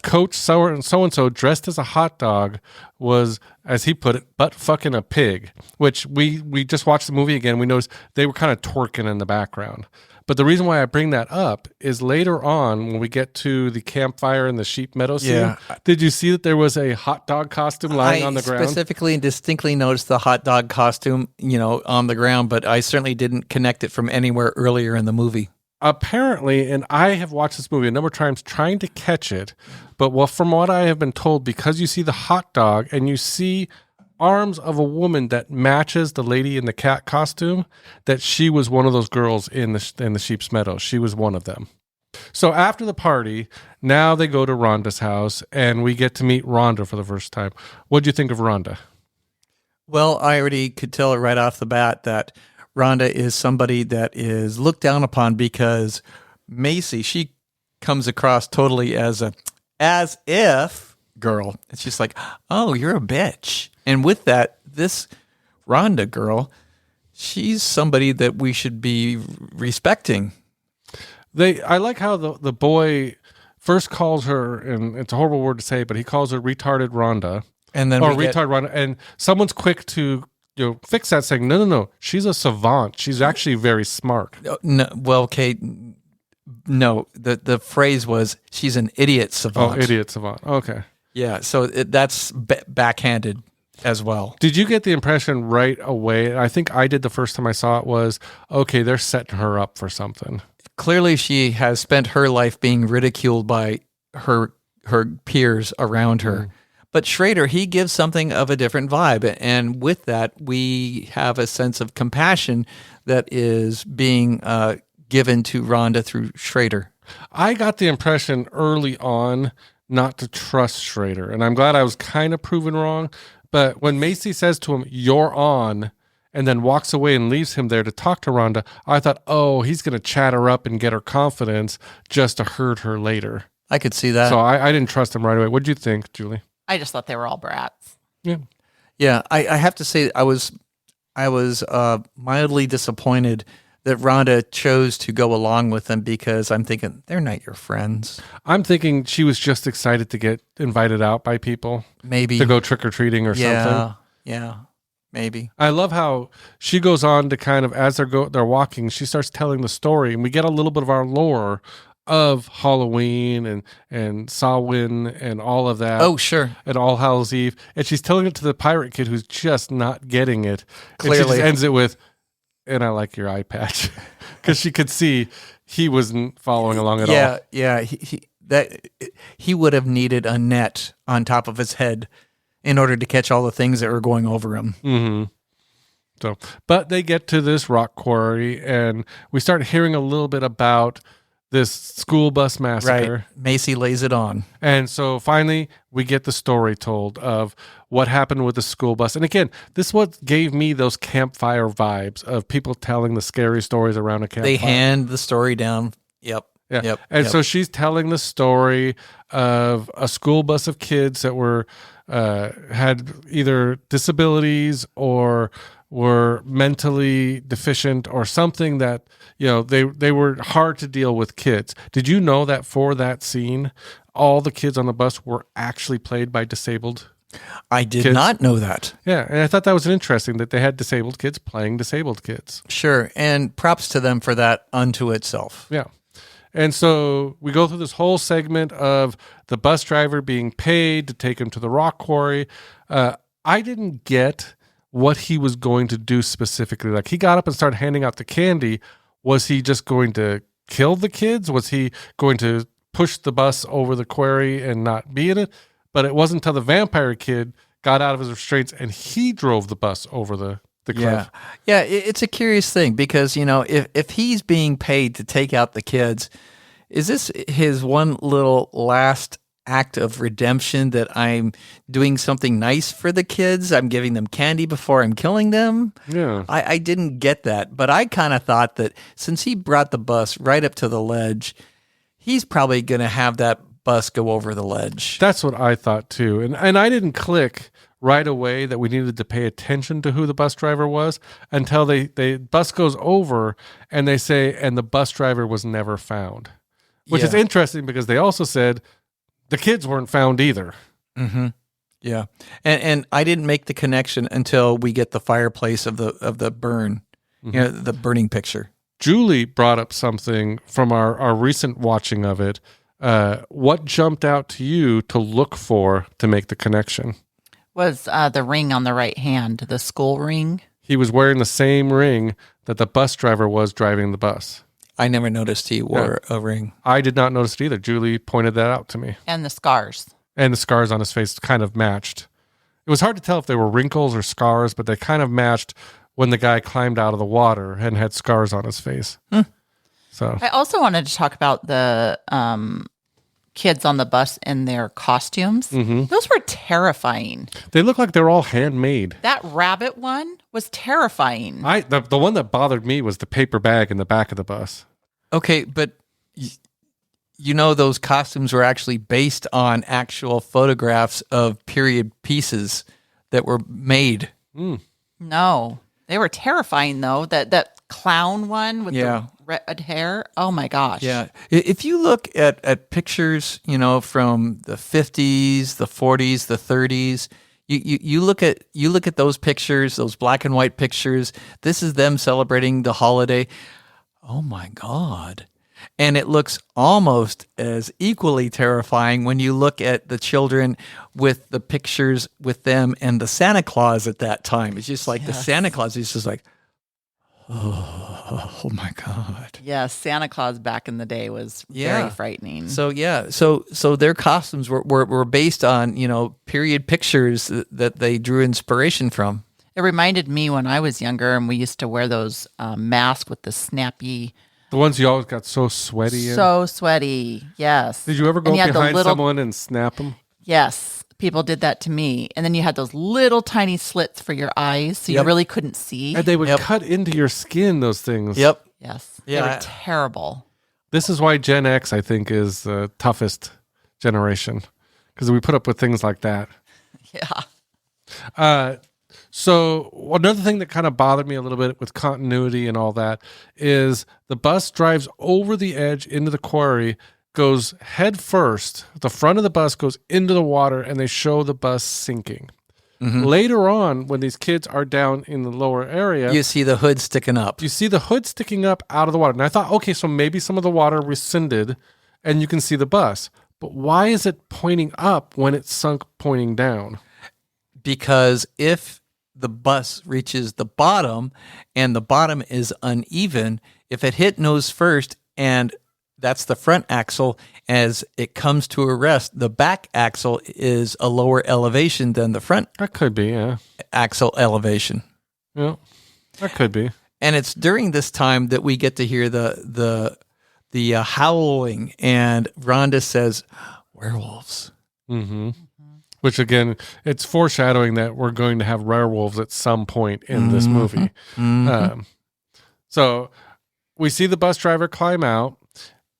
Coach so-and-so dressed as a hot dog was, as he put it, butt fucking a pig, which we just watched the movie again. We noticed they were kind of twerking in the background. But the reason why I bring that up is later on when we get to the campfire in the sheep meadow scene. Yeah. Did you see that there was a hot dog costume lying on the ground? I specifically and distinctly noticed the hot dog costume, on the ground, but I certainly didn't connect it from anywhere earlier in the movie. Apparently, and I have watched this movie a number of times trying to catch it, but from what I have been told, because you see the hot dog and you see arms of a woman that matches the lady in the cat costume, that she was one of those girls in the sheep's meadow. She was one of them. So after the party, now they go to Rhonda's house and we get to meet Rhonda for the first time. What do you think of Rhonda? Well, I already could tell it right off the bat that Rhonda is somebody that is looked down upon because Macy, she comes across totally as if girl. It's just like, oh, you're a bitch. And with that, this Rhonda girl, she's somebody that we should be respecting. I like how the boy first calls her, and it's a horrible word to say, but he calls her retarded Rhonda. And then retard Rhonda. And someone's quick to fix that, saying, no, she's a savant. She's actually very smart. No, well, Kate, no, the phrase was, she's an idiot savant. Oh, idiot savant. Okay. Yeah, so that's backhanded as well. Did you get the impression right away? I think I did the first time I saw it was, okay, they're setting her up for something. Clearly, she has spent her life being ridiculed by her peers around her. Mm. But Schrader, he gives something of a different vibe. And with that, we have a sense of compassion that is being given to Rhonda through Schrader. I got the impression early on not to trust Schrader. And I'm glad I was kind of proven wrong. But when Macy says to him, "You're on," and then walks away and leaves him there to talk to Rhonda, I thought, oh, he's going to chat her up and get her confidence just to hurt her later. I could see that. So I didn't trust him right away. What did you think, Julie? I just thought they were all brats. Yeah. Yeah, I have to say I was mildly disappointed that Rhonda chose to go along with them because I'm thinking, they're not your friends. I'm thinking she was just excited to get invited out by people. Maybe. To go trick-or-treating or something. Yeah, maybe. I love how she goes on to kind of, as they're walking, she starts telling the story, and we get a little bit of our lore of Halloween and Samhain and all of that. Oh, sure. And All Hallows Eve. And she's telling it to the pirate kid who's just not getting it. Clearly. And she just ends it with, "And I like your eye patch." Because she could see he wasn't following along at all. Yeah. He would have needed a net on top of his head in order to catch all the things that were going over him. Mm-hmm. So, but they get to this rock quarry, and we start hearing a little bit about this school bus massacre. Right. Macy lays it on. And so finally we get the story told of what happened with the school bus. And again, this is what gave me those campfire vibes of people telling the scary stories around a campfire. They hand the story down. Yep. Yeah. Yep. And so she's telling the story of a school bus of kids that were had either disabilities or were mentally deficient or something that, they were hard to deal with kids. Did you know that for that scene, all the kids on the bus were actually played by disabled I did kids? Not know that. Yeah, and I thought that was interesting that they had disabled kids playing disabled kids. Sure, and props to them for that unto itself. Yeah. And so we go through this whole segment of the bus driver being paid to take him to the rock quarry. I didn't get what he was going to do specifically. Like, he got up and started handing out the candy. Was he just going to kill the kids? Was he going to push the bus over the quarry and not be in it? But it wasn't until the vampire kid got out of his restraints and he drove the bus over the cliff. Yeah, it's a curious thing because, if he's being paid to take out the kids, is this his one little last act of redemption that I'm doing something nice for the kids? I'm giving them candy before I'm killing them? Yeah. I didn't get that, but I kind of thought that since he brought the bus right up to the ledge, he's probably going to have that bus go over the ledge. That's what I thought too. And I didn't click right away that we needed to pay attention to who the bus driver was until the bus goes over and they say, and the bus driver was never found. Which is interesting because they also said the kids weren't found either. Mm-hmm. Yeah, and I didn't make the connection until we get the fireplace of the burn, the burning picture. Julie brought up something from our recent watching of it. What jumped out to you to look for to make the connection? Was the ring on the right hand, the school ring? He was wearing the same ring that the bus driver was driving the bus. I never noticed he wore a ring. I did not notice it either. Julie pointed that out to me. And the scars. And the scars on his face kind of matched. It was hard to tell if they were wrinkles or scars, but they kind of matched when the guy climbed out of the water and had scars on his face. So I also wanted to talk about the kids on the bus in their costumes. Those were terrifying. they look like they're all handmade. That rabbit one was terrifying. The one that bothered me was the paper bag in the back of the bus. Okay, but those costumes were actually based on actual photographs of period pieces that were made. No, they were terrifying though. That clown one with the red hair. Oh my gosh. Yeah. If you look at pictures, from the 50s, the 40s, the 30s, you look at those pictures, those black and white pictures. This is them celebrating the holiday. Oh my God. And it looks almost as equally terrifying when you look at the children with the pictures with them and the Santa Claus at that time. It's just like the Santa Claus is just like, oh my God. Yes, Santa Claus back in the day was very frightening. So so their costumes were based on, period pictures that they drew inspiration from. It reminded me when I was younger and we used to wear those masks with the snappy. The ones you always got so sweaty in. So sweaty, yes. Did you ever go behind someone and snap them? Yes, people did that to me. And then you had those little tiny slits for your eyes, so you really couldn't see. And they would cut into your skin, those things. Yep. Yes, they were terrible. This is why Gen X, I think, is the toughest generation, because we put up with things like that. Yeah. So another thing that kind of bothered me a little bit with continuity and all that is the bus drives over the edge into the quarry, goes head first. The front of the bus goes into the water, and they show the bus sinking. Later on, when these kids are down in the lower area, you see the hood sticking up. You see the hood sticking up out of the water. And I thought, okay, so maybe some of the water rescinded and you can see the bus. But why is it pointing up when it's sunk pointing down? Because if the bus reaches the bottom and the bottom is uneven, if it hit nose first and that's the front axle, as it comes to a rest, the back axle is a lower elevation than the front. That could be, yeah. Axle elevation. Yeah, that could be. And it's during this time that we get to hear the howling, and Rhonda says, werewolves. Which, again, it's foreshadowing that we're going to have werewolves at some point in this movie. So we see the bus driver climb out,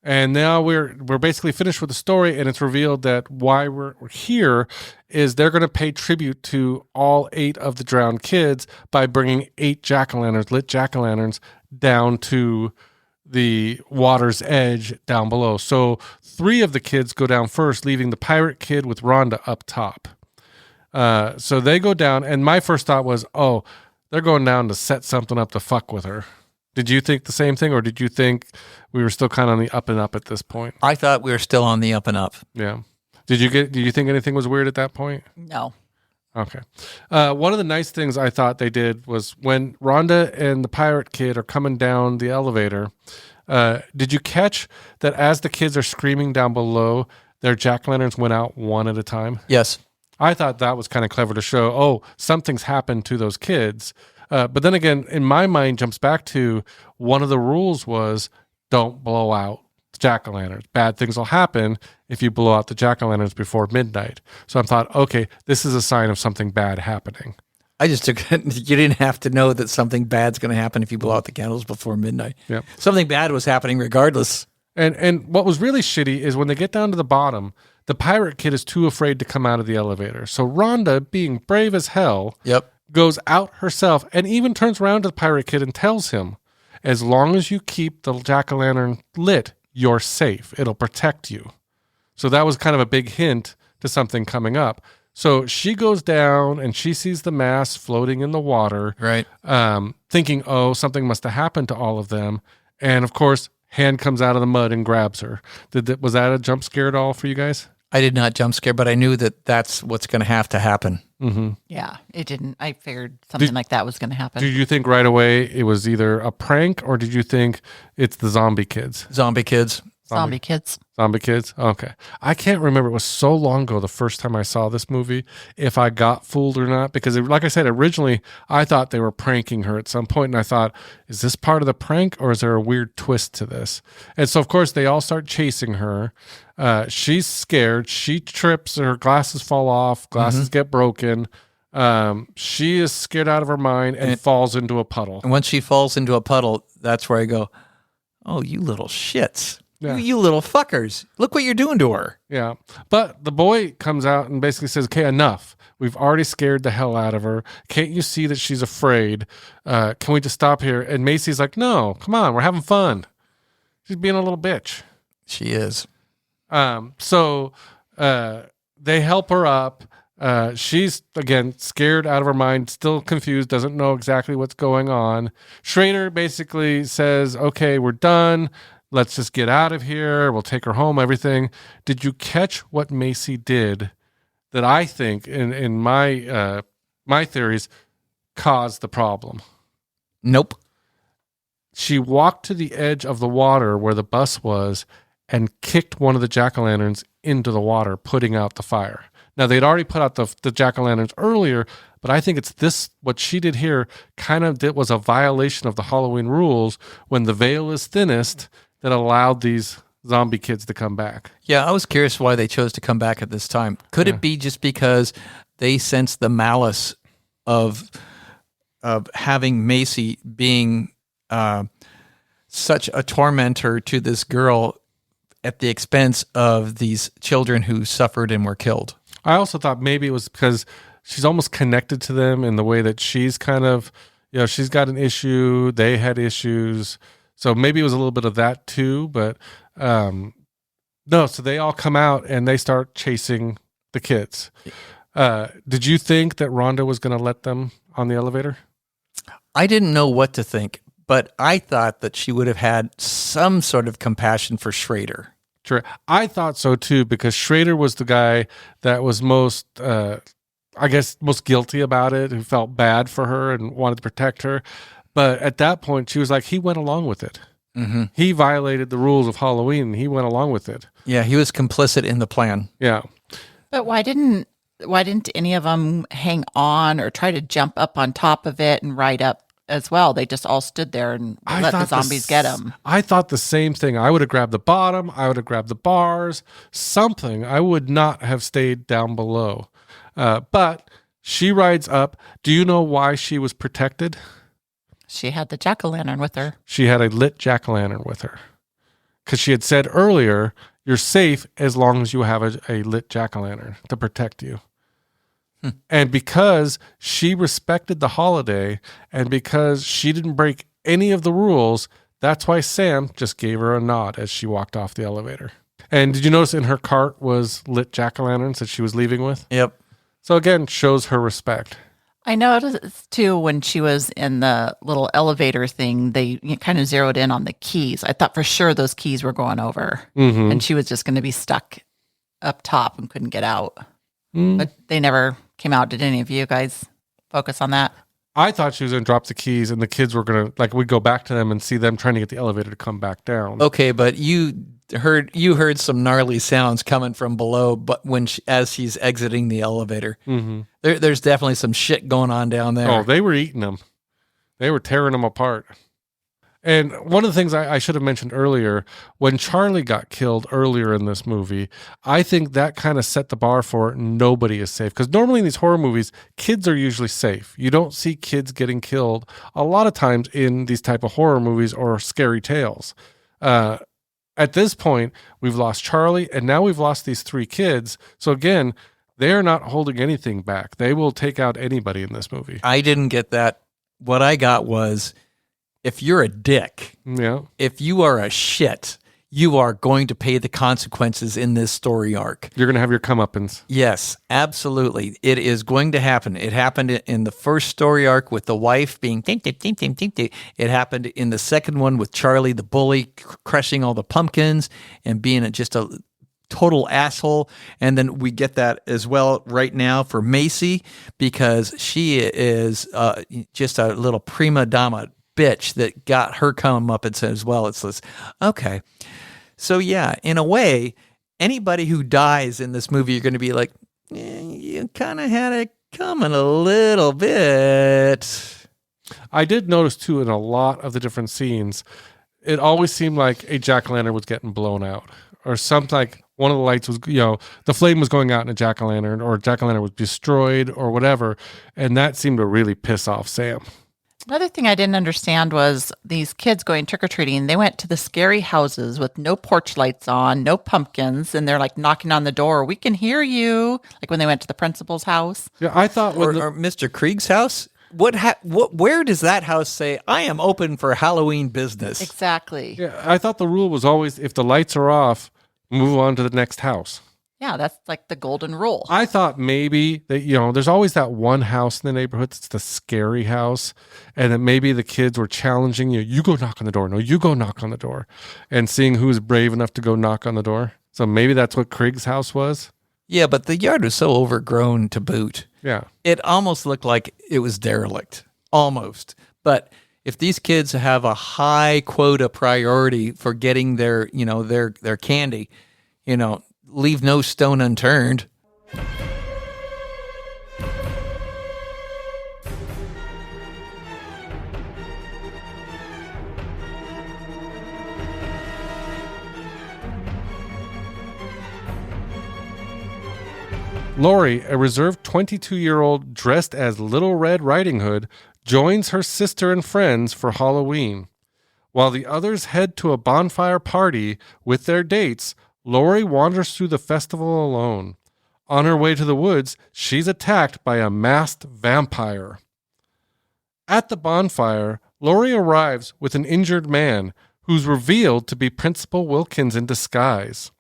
and now we're basically finished with the story, and it's revealed that why we're here is they're going to pay tribute to all 8 of the drowned kids by bringing 8 jack-o'-lanterns, lit jack-o'-lanterns, down to the water's edge down below. So 3 of the kids go down first, leaving the pirate kid with Rhonda up top. So they go down, and my first thought was, oh, they're going down to set something up to fuck with her. Did you think the same thing, or did you think we were still kind of on the up and up at this point? I thought we were still on the up and up. Yeah. Did you think anything was weird at that point? No. Okay. One of the nice things I thought they did was when Rhonda and the pirate kid are coming down the elevator, did you catch that as the kids are screaming down below, their jack-o'-lanterns went out one at a time? Yes. I thought that was kind of clever to show, oh, something's happened to those kids. But then again, in my mind, jumps back to one of the rules was don't blow out the jack-o'-lanterns. Bad things will happen if you blow out the jack-o'-lanterns before midnight. So I thought, okay, this is a sign of something bad happening. I just took it. You didn't have to know that something bad's going to happen if you blow out the candles before midnight. Yep. Something bad was happening regardless. And what was really shitty is when they get down to the bottom, the pirate kid is too afraid to come out of the elevator. So Rhonda, being brave as hell, goes out herself and even turns around to the pirate kid and tells him, as long as you keep the jack-o'-lantern lit, you're safe. It'll protect you. So that was kind of a big hint to something coming up. So she goes down and she sees the mass floating in the water, Right. Thinking, oh, something must have happened to all of them. And of course, hand comes out of the mud and grabs her. Was that a jump scare at all for you guys? I did not jump scare, but I knew that that's what's going to happen. Mm-hmm. Yeah, it didn't. I figured something like that was going to happen. Did you think right away it was either a prank, or did you think it's the zombie kids? Zombie kids. Zombie kids. Zombie kids? Okay. I can't remember. It was so long ago the first time I saw this movie, if I got fooled or not. Because, like I said, originally I thought they were pranking her at some point, and I thought, is this part of the prank, or is there a weird twist to this? And so, of course, they all start chasing her. She's scared. She trips. Her glasses fall off. Glasses get broken. She is scared out of her mind and falls into a puddle. And once she falls into a puddle, that's where I go, oh, you little shits. Yeah. You little fuckers. Look what you're doing to her. Yeah. But the boy comes out and basically says, okay, enough. We've already scared the hell out of her. Can't you see that she's afraid? Can we just stop here? And Macy's like, no, come on. We're having fun. She's being a little bitch. She is. So they help her up. She's, again, scared out of her mind, still confused, doesn't know exactly what's going on. Schrader basically says, okay, we're done. Let's just get out of here. We'll take her home, everything. Did you catch what Macy did that I think, in my theories, caused the problem? Nope. She walked to the edge of the water where the bus was and kicked one of the jack-o'-lanterns into the water, putting out the fire. Now, they'd already put out the jack-o'-lanterns earlier, but I think it's this, what she did here, was a violation of the Halloween rules when the veil is thinnest, that allowed these zombie kids to come back. Yeah, I was curious why they chose to come back at this time. Could it be just because they sensed the malice of having Macy being such a tormentor to this girl at the expense of these children who suffered and were killed? I also thought maybe it was because she's almost connected to them in the way that she's kind of, she's got an issue, they had issues. So maybe it was a little bit of that too, but no, so they all come out and they start chasing the kids. Did you think that Rhonda was going to let them on the elevator? I didn't know what to think, but I thought that she would have had some sort of compassion for Schrader. Sure. I thought so too, because Schrader was the guy that was most guilty about it, who felt bad for her and wanted to protect her. But at that point, she was like, he went along with it. Mm-hmm. He violated the rules of Halloween, and he went along with it. Yeah, he was complicit in the plan. Yeah. But why didn't any of them hang on or try to jump up on top of it and ride up as well? They just all stood there and let the zombies get them. I thought the same thing. I would have grabbed the bottom. I would have grabbed the bars. Something. I would not have stayed down below. But she rides up. Do you know why she was protected? She had the jack-o'-lantern with her. She had a lit jack-o'-lantern with her. Because she had said earlier, you're safe as long as you have a lit jack-o'-lantern to protect you. And because she respected the holiday and because she didn't break any of the rules, that's why Sam just gave her a nod as she walked off the elevator. And did you notice in her cart was lit jack-o'-lanterns that she was leaving with? Yep. So again, shows her respect. I noticed too when she was in the little elevator thing, they kind of zeroed in on the keys. I thought for sure those keys were going over, and she was just going to be stuck up top and couldn't get out. But they never came out. Did any of you guys focus on that? I thought she was going to drop the keys, and the kids were going to, we'd go back to them and see them trying to get the elevator to come back down. Okay, but you heard some gnarly sounds coming from below, but as she's exiting the elevator, there's definitely some shit going on down there. Oh, they were eating them. They were tearing them apart. And one of the things I should have mentioned earlier, when Charlie got killed earlier in this movie, I think that kind of set the bar for nobody is safe. Because normally in these horror movies, kids are usually safe. You don't see kids getting killed a lot of times in these type of horror movies or scary tales. At this point, we've lost Charlie, and now we've lost these three kids. So again, they're not holding anything back. They will take out anybody in this movie. I didn't get that. What I got was, if you're a dick, if you are a shit, you are going to pay the consequences in this story arc. You're going to have your comeuppance. Yes, absolutely. It is going to happen. It happened in the first story arc with the wife being tink, tink, tink, tink, tink, tink. It happened in the second one with Charlie the bully crushing all the pumpkins and being just a total asshole. And then we get that as well right now for Macy, because she is just a little prima donna bitch that got her comeuppance as well. It's this, okay. So yeah, in a way, anybody who dies in this movie, you're going to be like, you kind of had it coming a little bit. I did notice too in a lot of the different scenes, it always seemed like a jack-o'-lantern was getting blown out, or something like one of the lights was, the flame was going out in a jack-o'-lantern, or a jack-o'-lantern was destroyed or whatever. And that seemed to really piss off Sam. Another thing I didn't understand was these kids going trick-or-treating. They went to the scary houses with no porch lights on, no pumpkins, and they're like knocking on the door. We can hear you. Like when they went to the principal's house. Yeah, I thought Or Mr. Krieg's house. Where does that house say, I am open for Halloween business? Exactly. Yeah, I thought the rule was always, if the lights are off, move on to the next house. Yeah, that's like the golden rule. I thought maybe that, there's always that one house in the neighborhood that's the scary house, and that maybe the kids were challenging you. You go knock on the door. No, you go knock on the door. And seeing who's brave enough to go knock on the door. So maybe that's what Krieg's house was. Yeah, but the yard was so overgrown to boot. Yeah. It almost looked like it was derelict. Almost. But if these kids have a high quota priority for getting their candy, leave no stone unturned. Lori, a reserved 22-year-old dressed as Little Red Riding Hood, joins her sister and friends for Halloween. While the others head to a bonfire party with their dates, Lori wanders through the festival alone. On her way to the woods, she's attacked by a masked vampire. At the bonfire, Lori arrives with an injured man who's revealed to be Principal Wilkins in disguise.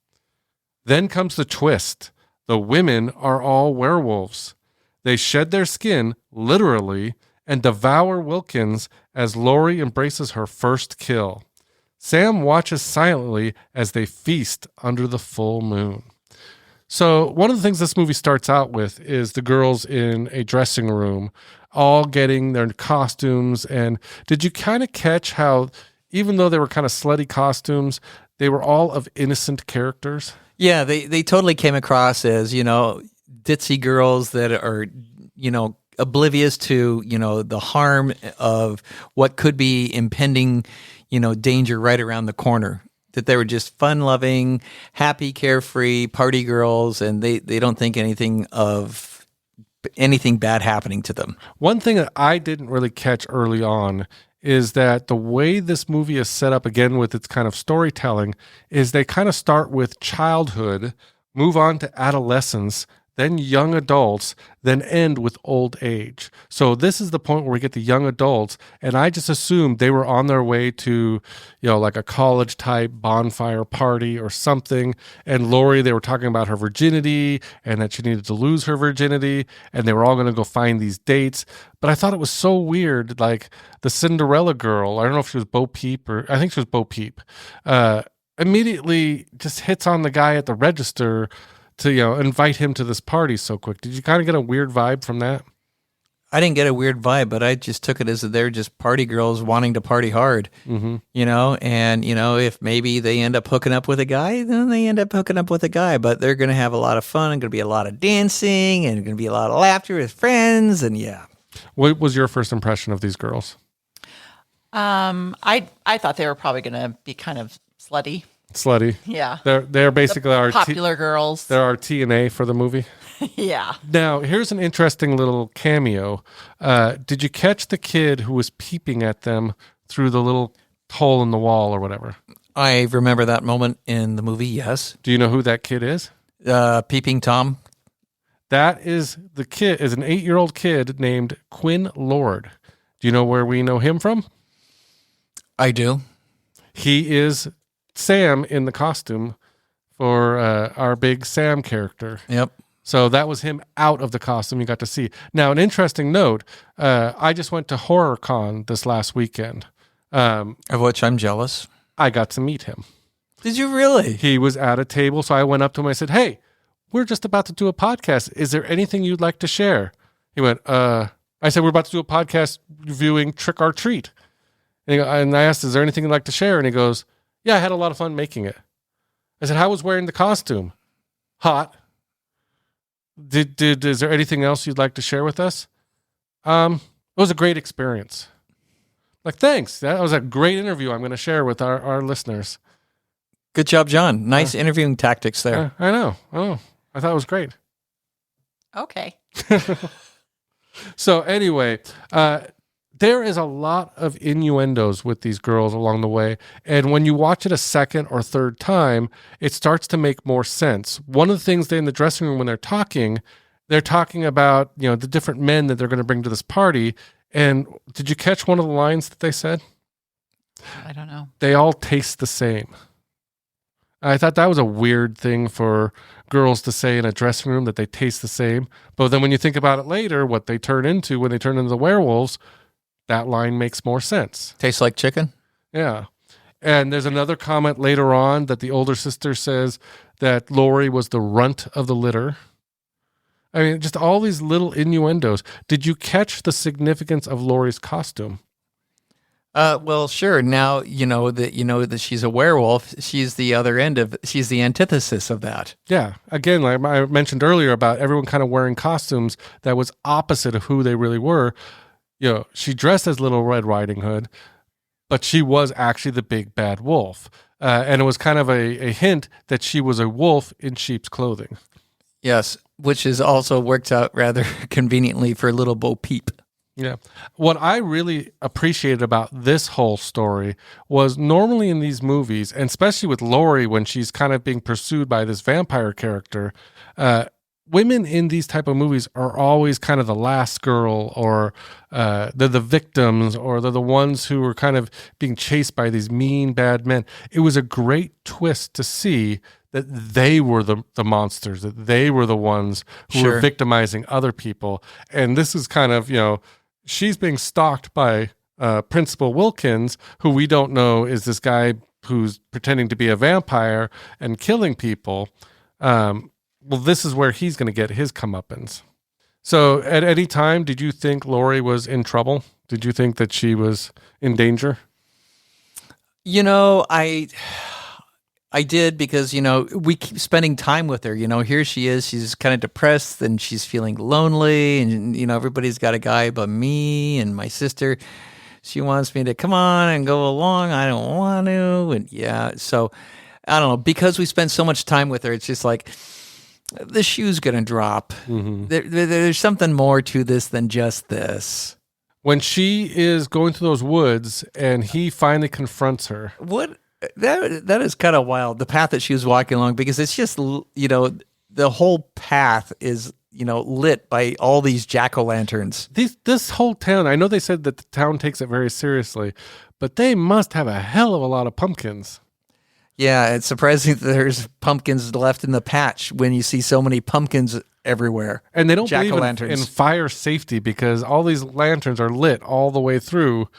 Then comes the twist. The women are all werewolves. They shed their skin, literally, and devour Wilkins as Lori embraces her first kill. Sam watches silently as they feast under the full moon. So one of the things this movie starts out with is the girls in a dressing room all getting their costumes. And did you kind of catch how, even though they were kind of slutty costumes, they were all of innocent characters? Yeah, they totally came across as, ditzy girls that are, oblivious to, the harm of what could be impending, danger right around the corner. That they were just fun-loving, happy, carefree party girls, and they don't think anything bad happening to them. One thing that I didn't really catch early on is that the way this movie is set up, again with its kind of storytelling, is they kind of start with childhood, move on to adolescence, then young adults, then end with old age. So this is the point where we get the young adults, and I just assumed they were on their way to, like a college type bonfire party or something. And Lori, they were talking about her virginity and that she needed to lose her virginity, and they were all going to go find these dates. But I thought it was so weird, like the Cinderella girl, I don't know if she was Bo Peep, or I think she was Bo Peep, immediately just hits on the guy at the register to invite him to this party so quick. Did you kind of get a weird vibe from that? I didn't get a weird vibe, but I just took it as that they're just party girls wanting to party hard, and if maybe they end up hooking up with a guy, then they end up hooking up with a guy, but they're going to have a lot of fun and going to be a lot of dancing and going to be a lot of laughter with friends. And yeah. What was your first impression of these girls? I thought they were probably going to be kind of slutty. Yeah, they're basically our popular girls. They're our TNA for the movie. Yeah. Now here's an interesting little cameo. Did you catch the kid who was peeping at them through the little hole in the wall or whatever? I remember that moment in the movie. Yes. Do you know who that kid is? Peeping Tom. That is the kid. Is an 8-year-old kid named Quinn Lord. Do you know where we know him from? I do. He is Sam in the costume for our big Sam character. Yep. So that was him out of the costume you got to see. Now, an interesting note, I just went to HorrorCon this last weekend. Of which I'm jealous. I got to meet him. Did you really? He was at a table, so I went up to him. I said, "Hey, we're just about to do a podcast. Is there anything you'd like to share?" He went, I said, "We're about to do a podcast reviewing Trick or Treat." And I asked, "Is there anything you'd like to share?" And he goes, "Yeah, I had a lot of fun making it." I said, "How was wearing the costume?" "Hot." Is there anything else you'd like to share with us?" It was a great experience." Like, thanks. That was a great interview I'm going to share with our listeners. Good job, John. Nice interviewing tactics there. I know. I thought it was great. Okay. So anyway, there is a lot of innuendos with these girls along the way. And when you watch it a second or third time, it starts to make more sense. One of the things in the dressing room when they're talking about, the different men that they're going to bring to this party. And did you catch one of the lines that they said? I don't know. They all taste the same. I thought that was a weird thing for girls to say in a dressing room, that they taste the same. But then when you think about it later, what they turn into when they turn into the werewolves, that line makes more sense. Tastes like chicken? Yeah. And there's another comment later on that the older sister says that Lori was the runt of the litter. I mean, just all these little innuendos. Did you catch the significance of Lori's costume? Well, sure. Now you know that she's a werewolf. She's the antithesis of that. Yeah. Again, like I mentioned earlier about everyone kind of wearing costumes that was opposite of who they really were. She dressed as Little Red Riding Hood, but she was actually the big bad wolf. And it was kind of a hint that she was a wolf in sheep's clothing. Yes, which is also worked out rather conveniently for little Bo Peep. Yeah. What I really appreciated about this whole story was normally in these movies, and especially with Lori when she's kind of being pursued by this vampire character, women in these type of movies are always kind of the last girl, or they're the victims, or they're the ones who are kind of being chased by these mean, bad men. It was a great twist to see that they were the monsters, that they were the ones who were victimizing other people. And this is kind of, she's being stalked by Principal Wilkins, who we don't know is this guy who's pretending to be a vampire and killing people. Well, this is where he's going to get his comeuppance. So at any time, did you think Lori was in trouble? Did you think that she was in danger? I did, because, we keep spending time with her. Here she is. She's kind of depressed and she's feeling lonely. And, everybody's got a guy but me and my sister. She wants me to come on and go along. I don't want to. And yeah, so I don't know. Because we spend so much time with her, it's just like the shoe's going to drop. Mm-hmm. There's something more to this than just this. When she is going through those woods and he finally confronts her. That is kind of wild, the path that she was walking along, because it's just, the whole path is, lit by all these jack-o'-lanterns. This whole town, I know they said that the town takes it very seriously, but they must have a hell of a lot of pumpkins. Yeah, it's surprising that there's pumpkins left in the patch when you see so many pumpkins everywhere. And they don't believe in fire safety, because all these lanterns are lit all the way through.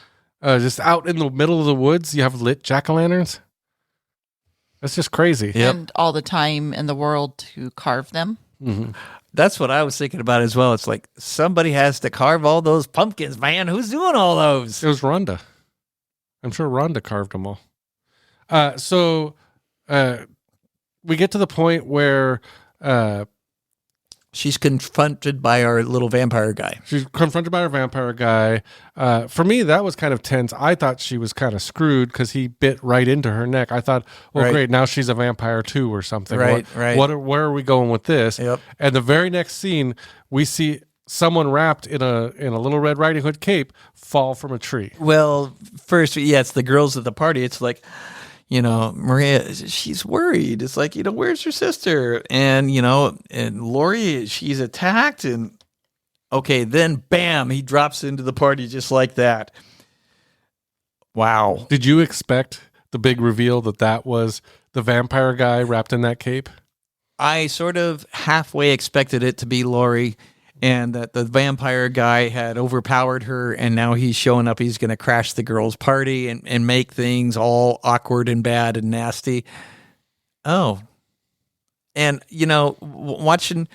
Just out in the middle of the woods, you have lit jack-o'-lanterns. That's just crazy. Yep. And all the time in the world to carve them. Mm-hmm. That's what I was thinking about as well. It's like, somebody has to carve all those pumpkins, man. Who's doing all those? It was Rhonda. I'm sure Rhonda carved them all. So we get to the point where she's confronted by our little vampire guy. She's confronted by our vampire guy. For me, that was kind of tense. I thought she was kind of screwed because he bit right into her neck. I thought, well, great, now she's a vampire too or something. Right. Where are we going with this? Yep. And the very next scene, we see someone wrapped in a Little Red Riding Hood cape fall from a tree. Well, first, it's the girls at the party. It's like, Maria, she's worried. It's like, where's her sister? And, and Lori, she's attacked. And okay, then bam, he drops into the party just like that. Wow. Did you expect the big reveal that was the vampire guy wrapped in that cape? I sort of halfway expected it to be Lori, and that the vampire guy had overpowered her, and now he's showing up. He's going to crash the girls' party and make things all awkward and bad and nasty. Oh. And, watching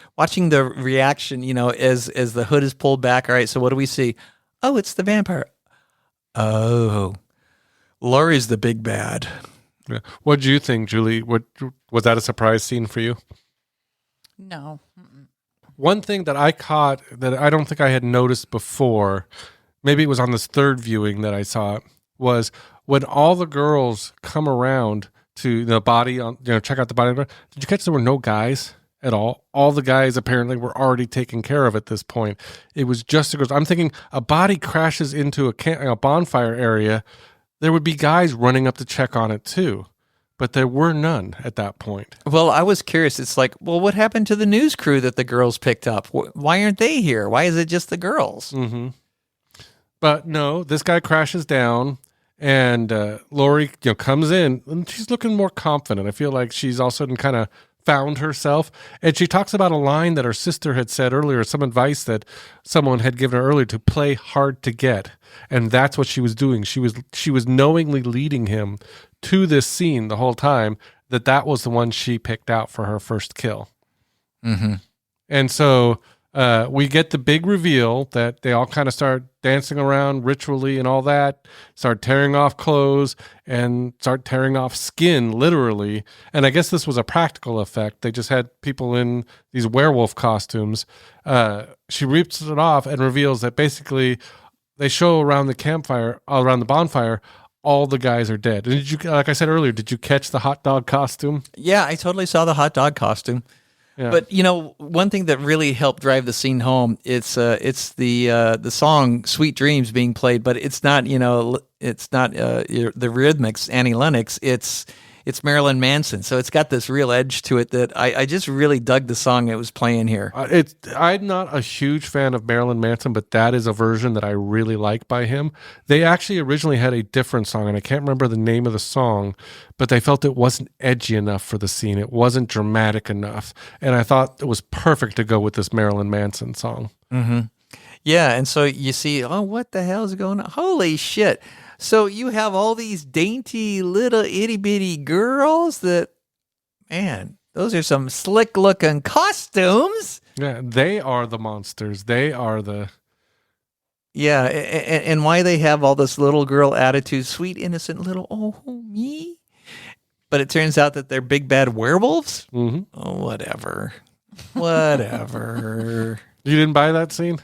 the reaction, as the hood is pulled back. All right, so what do we see? Oh, it's the vampire. Oh, Laurie's the big bad. Yeah. What do you think, Julie? Was that a surprise scene for you? No. Mm-mm. One thing that I caught that I don't think I had noticed before, maybe it was on this third viewing that I saw it, was when all the girls come around to the body on, check out the body. Did you catch there were no guys at all? All the guys apparently were already taken care of at this point. It was just the girls. I'm thinking a body crashes into a bonfire area. There would be guys running up to check on it too, but there were none at that point. Well, I was curious. It's like, well, what happened to the news crew that the girls picked up? Why aren't they here? Why is it just the girls? Mm-hmm. But no, this guy crashes down. And Lori, comes in, and she's looking more confident. I feel like she's all of a sudden kind of found herself. And she talks about a line that her sister had said earlier, some advice that someone had given her earlier, to play hard to get. And that's what she was doing. She was knowingly leading him to this scene the whole time, that was the one she picked out for her first kill. Mm-hmm. And so we get the big reveal that they all kind of start dancing around ritually and all that, start tearing off clothes and start tearing off skin, literally. And I guess this was a practical effect. They just had people in these werewolf costumes. She rips it off and reveals that basically they show around the bonfire, all the guys are dead. And did you, like I said earlier, did you catch the hot dog costume? Yeah, I totally saw the hot dog costume. Yeah. But one thing that really helped drive the scene home, it's the song "Sweet Dreams" being played, but it's not the rhythmics, Annie Lennox. It's Marilyn Manson, so it's got this real edge to it that I just really dug the song it was playing here. I'm not a huge fan of Marilyn Manson, but that is a version that I really like by him. They actually originally had a different song, and I can't remember the name of the song, but they felt it wasn't edgy enough for the scene. It wasn't dramatic enough, and I thought it was perfect to go with this Marilyn Manson song. Mm-hmm. Yeah, and so you see, oh, what the hell is going on? Holy shit. So you have all these dainty little itty bitty girls that, man, those are some slick looking costumes. Yeah, they are the monsters. They are the... Yeah, and why they have all this little girl attitude, sweet, innocent little, oh, me? But it turns out that they're big bad werewolves? Mm-hmm. Oh, whatever. Whatever. You didn't buy that scene?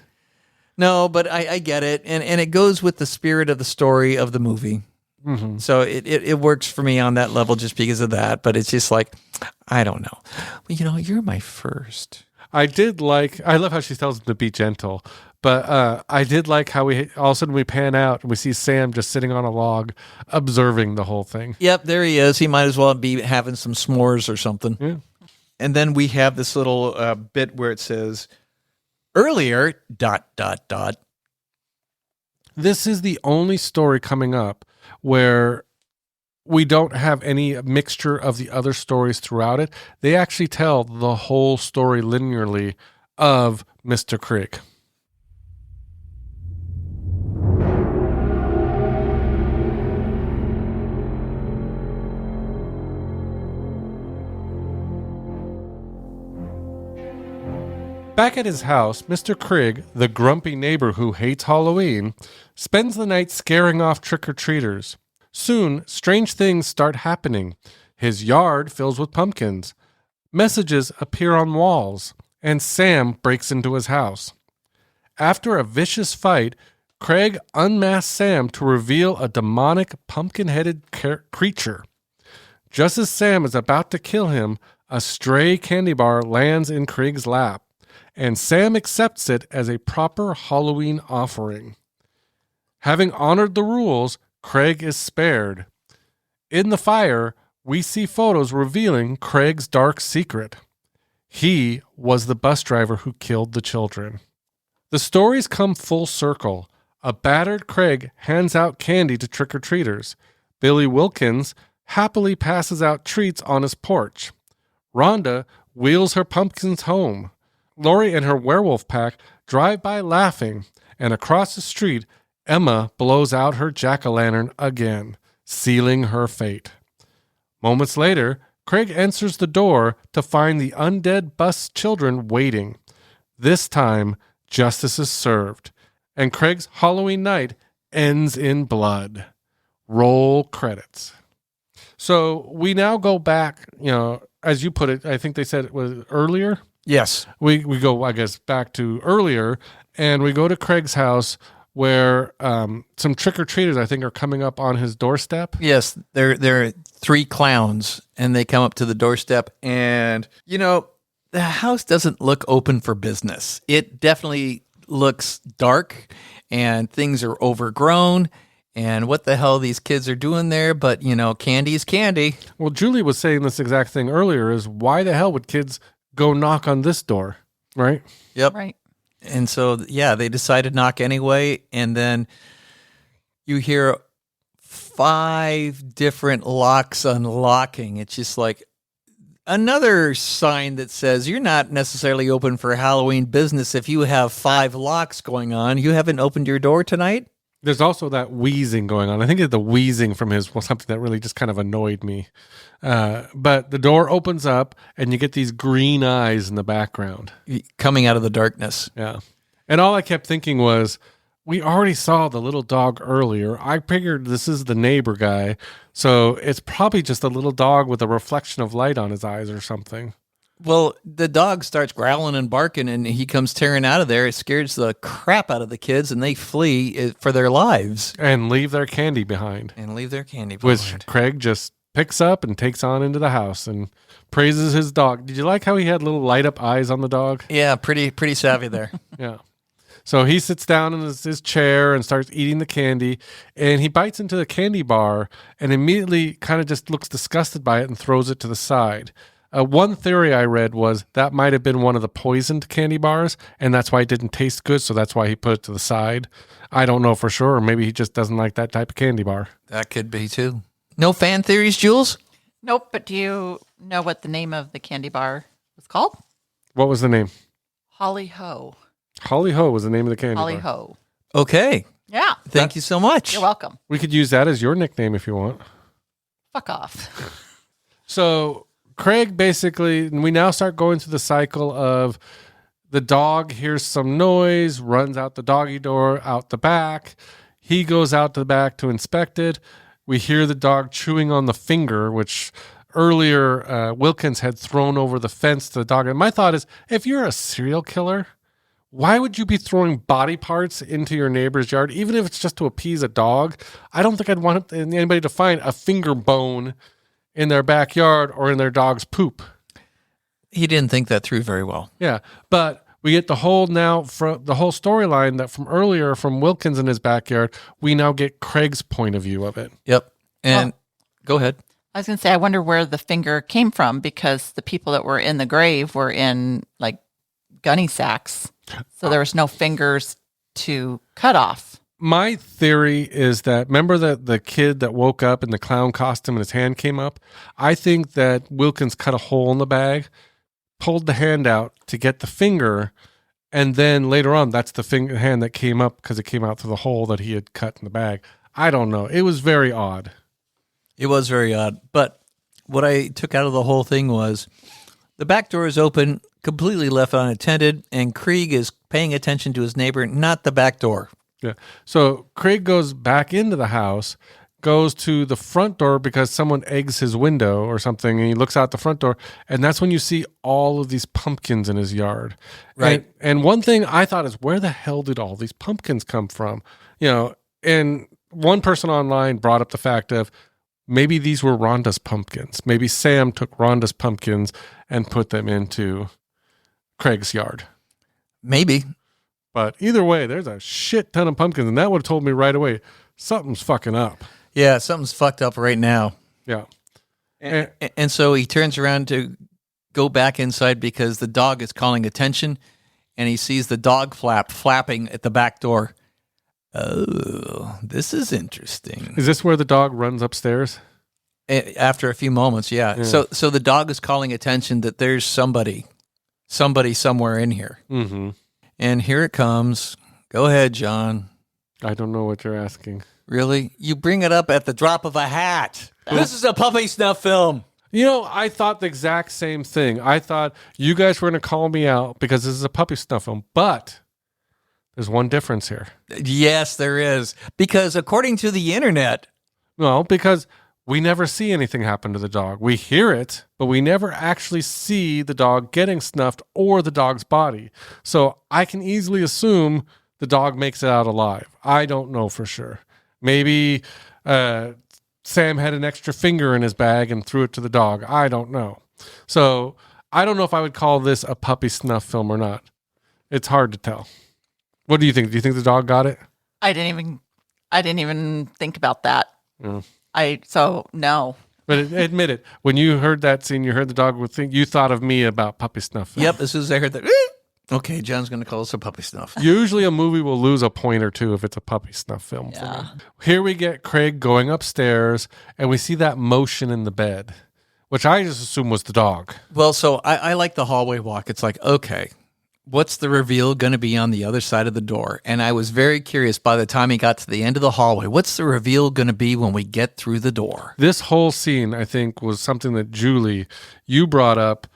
No, but I get it. And it goes with the spirit of the story of the movie. Mm-hmm. So it works for me on that level just because of that. But it's just like, I don't know. Well, you're my first. I love how she tells him to be gentle. But I did like how all of a sudden we pan out and we see Sam just sitting on a log observing the whole thing. Yep, there he is. He might as well be having some s'mores or something. Yeah. And then we have this little bit where it says, earlier, ... This is the only story coming up where we don't have any mixture of the other stories throughout it. They actually tell the whole story linearly of Mr. Krieg. Back at his house, Mr. Krieg, the grumpy neighbor who hates Halloween, spends the night scaring off trick-or-treaters. Soon, strange things start happening. His yard fills with pumpkins. Messages appear on walls, and Sam breaks into his house. After a vicious fight, Craig unmasks Sam to reveal a demonic pumpkin-headed creature. Just as Sam is about to kill him, a stray candy bar lands in Craig's lap, and Sam accepts it as a proper Halloween offering. Having honored the rules, Craig is spared. In the fire, we see photos revealing Craig's dark secret. He was the bus driver who killed the children. The stories come full circle. A battered Craig hands out candy to trick-or-treaters, Billy Wilkins happily passes out treats on his porch. Rhonda wheels her pumpkins home. Lori and her werewolf pack drive by laughing, and across the street, Emma blows out her jack-o'-lantern again, sealing her fate. Moments later, Craig enters the door to find the undead bus children waiting. This time, justice is served, and Craig's Halloween night ends in blood. Roll credits. So we now go back, as you put it, I think they said it was earlier. Yes. We go, I guess, back to earlier, and we go to Craig's house where some trick-or-treaters, I think, are coming up on his doorstep. Yes, they're 3 clowns, and they come up to the doorstep, and, the house doesn't look open for business. It definitely looks dark, and things are overgrown, and what the hell these kids are doing there, but, candy's candy. Well, Julie was saying this exact thing earlier, is why the hell would kids go knock on this door, right? Yep. Right. And so, they decided to knock anyway, and then you hear 5 different locks unlocking. It's just like another sign that says you're not necessarily open for Halloween business if you have 5 locks going on. You haven't opened your door tonight? There's also that wheezing going on. I think the wheezing from his was something that really just kind of annoyed me. But the door opens up, and you get these green eyes in the background. Coming out of the darkness. Yeah. And all I kept thinking was, we already saw the little dog earlier. I figured this is the neighbor guy. So it's probably just a little dog with a reflection of light on his eyes or something. Well, the dog starts growling and barking, and he comes tearing out of there. It scares the crap out of the kids, and they flee for their lives. And leave their candy behind. Which Craig just picks up and takes on into the house and praises his dog. Did you like how he had little light up eyes on the dog? Yeah, pretty savvy there. Yeah. So he sits down in his chair and starts eating the candy, and he bites into the candy bar and immediately kind of just looks disgusted by it and throws it to the side. One theory I read was that might have been one of the poisoned candy bars, and that's why it didn't taste good, so that's why he put it to the side. I don't know for sure, or maybe he just doesn't like that type of candy bar. That could be, too. No fan theories, Jules? Nope, but do you know what the name of the candy bar was called? What was the name? Holly Ho. Holly Ho was the name of the candy Holly bar. Ho. Okay. Yeah. Thank you so much. You're welcome. We could use that as your nickname if you want. Fuck off. So Craig basically, we now start going through the cycle of the dog hears some noise, runs out the doggy door, out the back. He goes out to the back to inspect it. We hear the dog chewing on the finger, which earlier Wilkins had thrown over the fence to the dog. And my thought is, if you're a serial killer, why would you be throwing body parts into your neighbor's yard, even if it's just to appease a dog? I don't think I'd want anybody to find a finger bone in their backyard or in their dog's poop. He didn't think that through very well. Yeah, but we get the whole storyline that from earlier from Wilkins in his backyard. We now get Craig's point of view of it. Yep. And go ahead. I was going to say, I wonder where the finger came from, because the people that were in the grave were in like gunny sacks. So there was no fingers to cut off. My theory is that, remember the kid that woke up in the clown costume and his hand came up? I think that Wilkins cut a hole in the bag, pulled the hand out to get the finger, and then later on, that's the hand that came up because it came out through the hole that he had cut in the bag. I don't know. It was very odd. It was very odd. But what I took out of the whole thing was the back door is open, completely left unattended, and Krieg is paying attention to his neighbor, not the back door. Yeah. So Craig goes back into the house, goes to the front door because someone eggs his window or something, and he looks out the front door, and that's when you see all of these pumpkins in his yard. Right. And one thing I thought is, where the hell did all these pumpkins come from? And one person online brought up the fact of, maybe these were Rhonda's pumpkins. Maybe Sam took Rhonda's pumpkins and put them into Craig's yard. Maybe. But either way, there's a shit ton of pumpkins, and that would have told me right away, something's fucking up. Yeah, something's fucked up right now. Yeah. And so he turns around to go back inside because the dog is calling attention, and he sees the dog flapping at the back door. Oh, this is interesting. Is this where the dog runs upstairs? After a few moments, yeah. So the dog is calling attention that there's somebody somewhere in here. Mm-hmm. And here it comes. Go ahead, John. I don't know what you're asking. Really? You bring it up at the drop of a hat. This is a puppy snuff film. You know, I thought the exact same thing. I thought you guys were going to call me out because this is a puppy snuff film. But there's one difference here. Yes, there is. Because according to the internet... No, because we never see anything happen to the dog. We hear it, but we never actually see the dog getting snuffed or the dog's body. So I can easily assume the dog makes it out alive. I don't know for sure. Maybe Sam had an extra finger in his bag and threw it to the dog. I don't know. So I don't know if I would call this a puppy snuff film or not. It's hard to tell. What do you think? Do you think the dog got it? I didn't even think about that. Yeah. No. But admit it, when you heard that scene, you heard the dog would think you thought of me about puppy snuff. Yep, as soon as I heard that, okay, John's going to call us a puppy snuff. Usually a movie will lose a point or two if it's a puppy snuff film. Yeah. For me. Here we get Craig going upstairs, and we see that motion in the bed, which I just assume was the dog. Well, so I like the hallway walk. It's like, okay, what's the reveal going to be on the other side of the door? And I was very curious by the time he got to the end of the hallway, what's the reveal going to be when we get through the door? This whole scene, I think, was something that Julie, you brought up,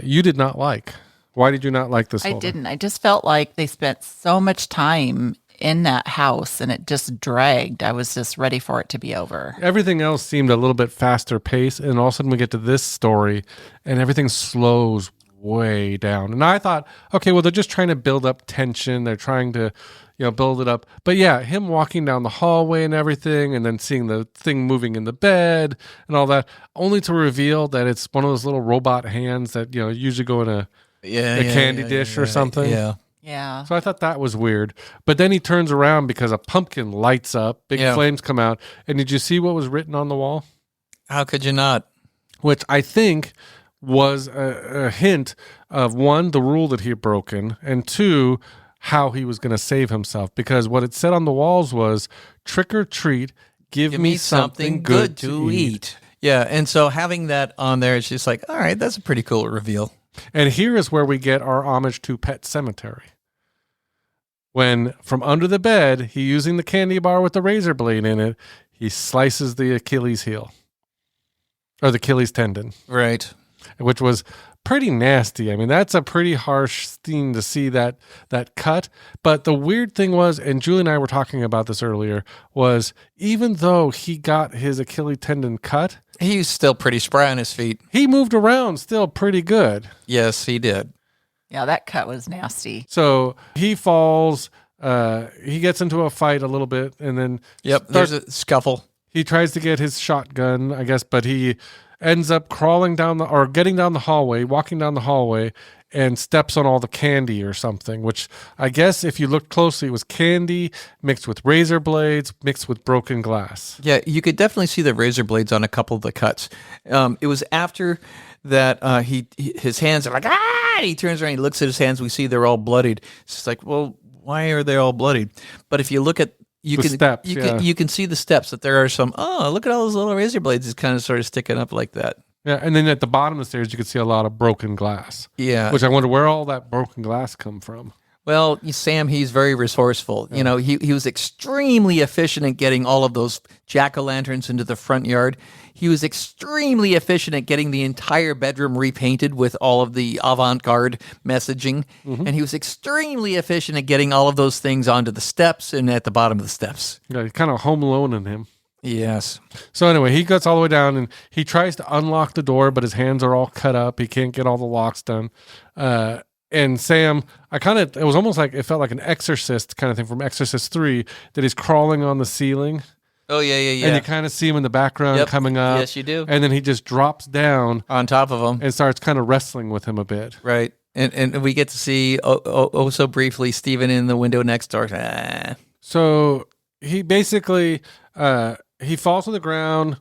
you did not like. Why did you not like this? I didn't. I just felt like they spent so much time in that house and it just dragged. I was just ready for it to be over. Everything else seemed a little bit faster paced, and all of a sudden we get to this story and everything slows way down. And I thought, okay, well, they're just trying to build up tension. They're trying to, build it up. But yeah, him walking down the hallway and everything, and then seeing the thing moving in the bed and all that, only to reveal that it's one of those little robot hands that, usually go in a candy dish or something. Yeah. Yeah. So I thought that was weird. But then he turns around because a pumpkin lights up, big flames come out. And did you see what was written on the wall? How could you not? Which I think was a hint of, one, the rule that he had broken, and two, how he was going to save himself. Because what it said on the walls was, trick or treat, give me something good to eat. Yeah, and so having that on there, it's just like, all right, that's a pretty cool reveal. And here is where we get our homage to Pet Sematary. When from under the bed, he using the candy bar with the razor blade in it, he slices the Achilles heel. Or the Achilles tendon. Right. Which was pretty nasty. I mean, that's a pretty harsh thing to see that cut. But the weird thing was, and Julie and I were talking about this earlier, was even though he got his Achilles tendon cut, he was still pretty spry on his feet. He moved around still pretty good. Yes, he did. Yeah, that cut was nasty. So he falls, he gets into a fight a little bit, and then there's a scuffle. He tries to get his shotgun, I guess, but he ends up getting down the hallway, walking down the hallway, and steps on all the candy or something, which I guess if you looked closely, it was candy mixed with razor blades, mixed with broken glass. Yeah, you could definitely see the razor blades on a couple of the cuts. It was after that his hands are like, he turns around, he looks at his hands, we see they're all bloodied. It's just like, well, why are they all bloodied? But if you look at you can see the steps, that there are some, look at all those little razor blades. It's kind of sort of sticking up like that. Yeah, and then at the bottom of the stairs, you can see a lot of broken glass. Yeah. Which I wonder where all that broken glass come from. Well, Sam, he's very resourceful. Yeah. He was extremely efficient at getting all of those jack-o'-lanterns into the front yard. He was extremely efficient at getting the entire bedroom repainted with all of the avant-garde messaging. Mm-hmm. And he was extremely efficient at getting all of those things onto the steps and at the bottom of the steps. Yeah, kind of Home Alone in him. Yes. So anyway, he gets all the way down and he tries to unlock the door, but his hands are all cut up. He can't get all the locks done. And Sam, it was almost like, it felt like an Exorcist kind of thing from Exorcist 3, that he's crawling on the ceiling. Oh, yeah. And you kind of see him in the background coming up. Yes, you do. And then he just drops down. On top of him. And starts kind of wrestling with him a bit. Right. And we get to see, so briefly, Stephen in the window next door. So he basically, he falls to the ground.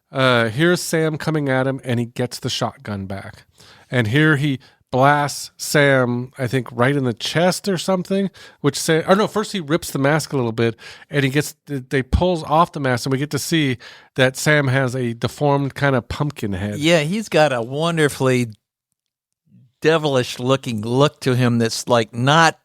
Here's Sam coming at him, and he gets the shotgun back. And here he blasts Sam, I think, right in the chest or something, first he rips the mask a little bit, and they pulls off the mask, and we get to see that Sam has a deformed kind of pumpkin head. Yeah, he's got a wonderfully devilish looking look to him that's like not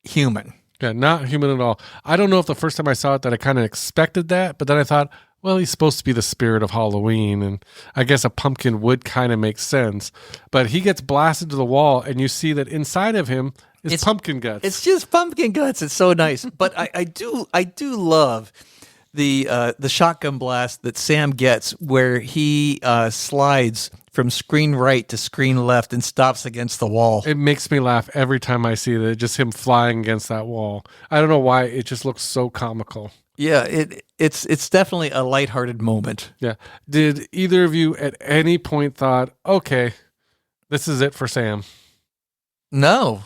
human. Yeah, not human at all. I don't know if the first time I saw it that I kind of expected that, but then I thought, well, he's supposed to be the spirit of Halloween, and I guess a pumpkin would kind of make sense. But he gets blasted to the wall, and you see that inside of him is pumpkin guts. It's just pumpkin guts. It's so nice. But I do love the shotgun blast that Sam gets, where he slides from screen right to screen left and stops against the wall. It makes me laugh every time I see that, just him flying against that wall. I don't know why, it just looks so comical. Yeah, it's definitely a lighthearted moment. Yeah. Did either of you at any point thought, okay, this is it for Sam? No.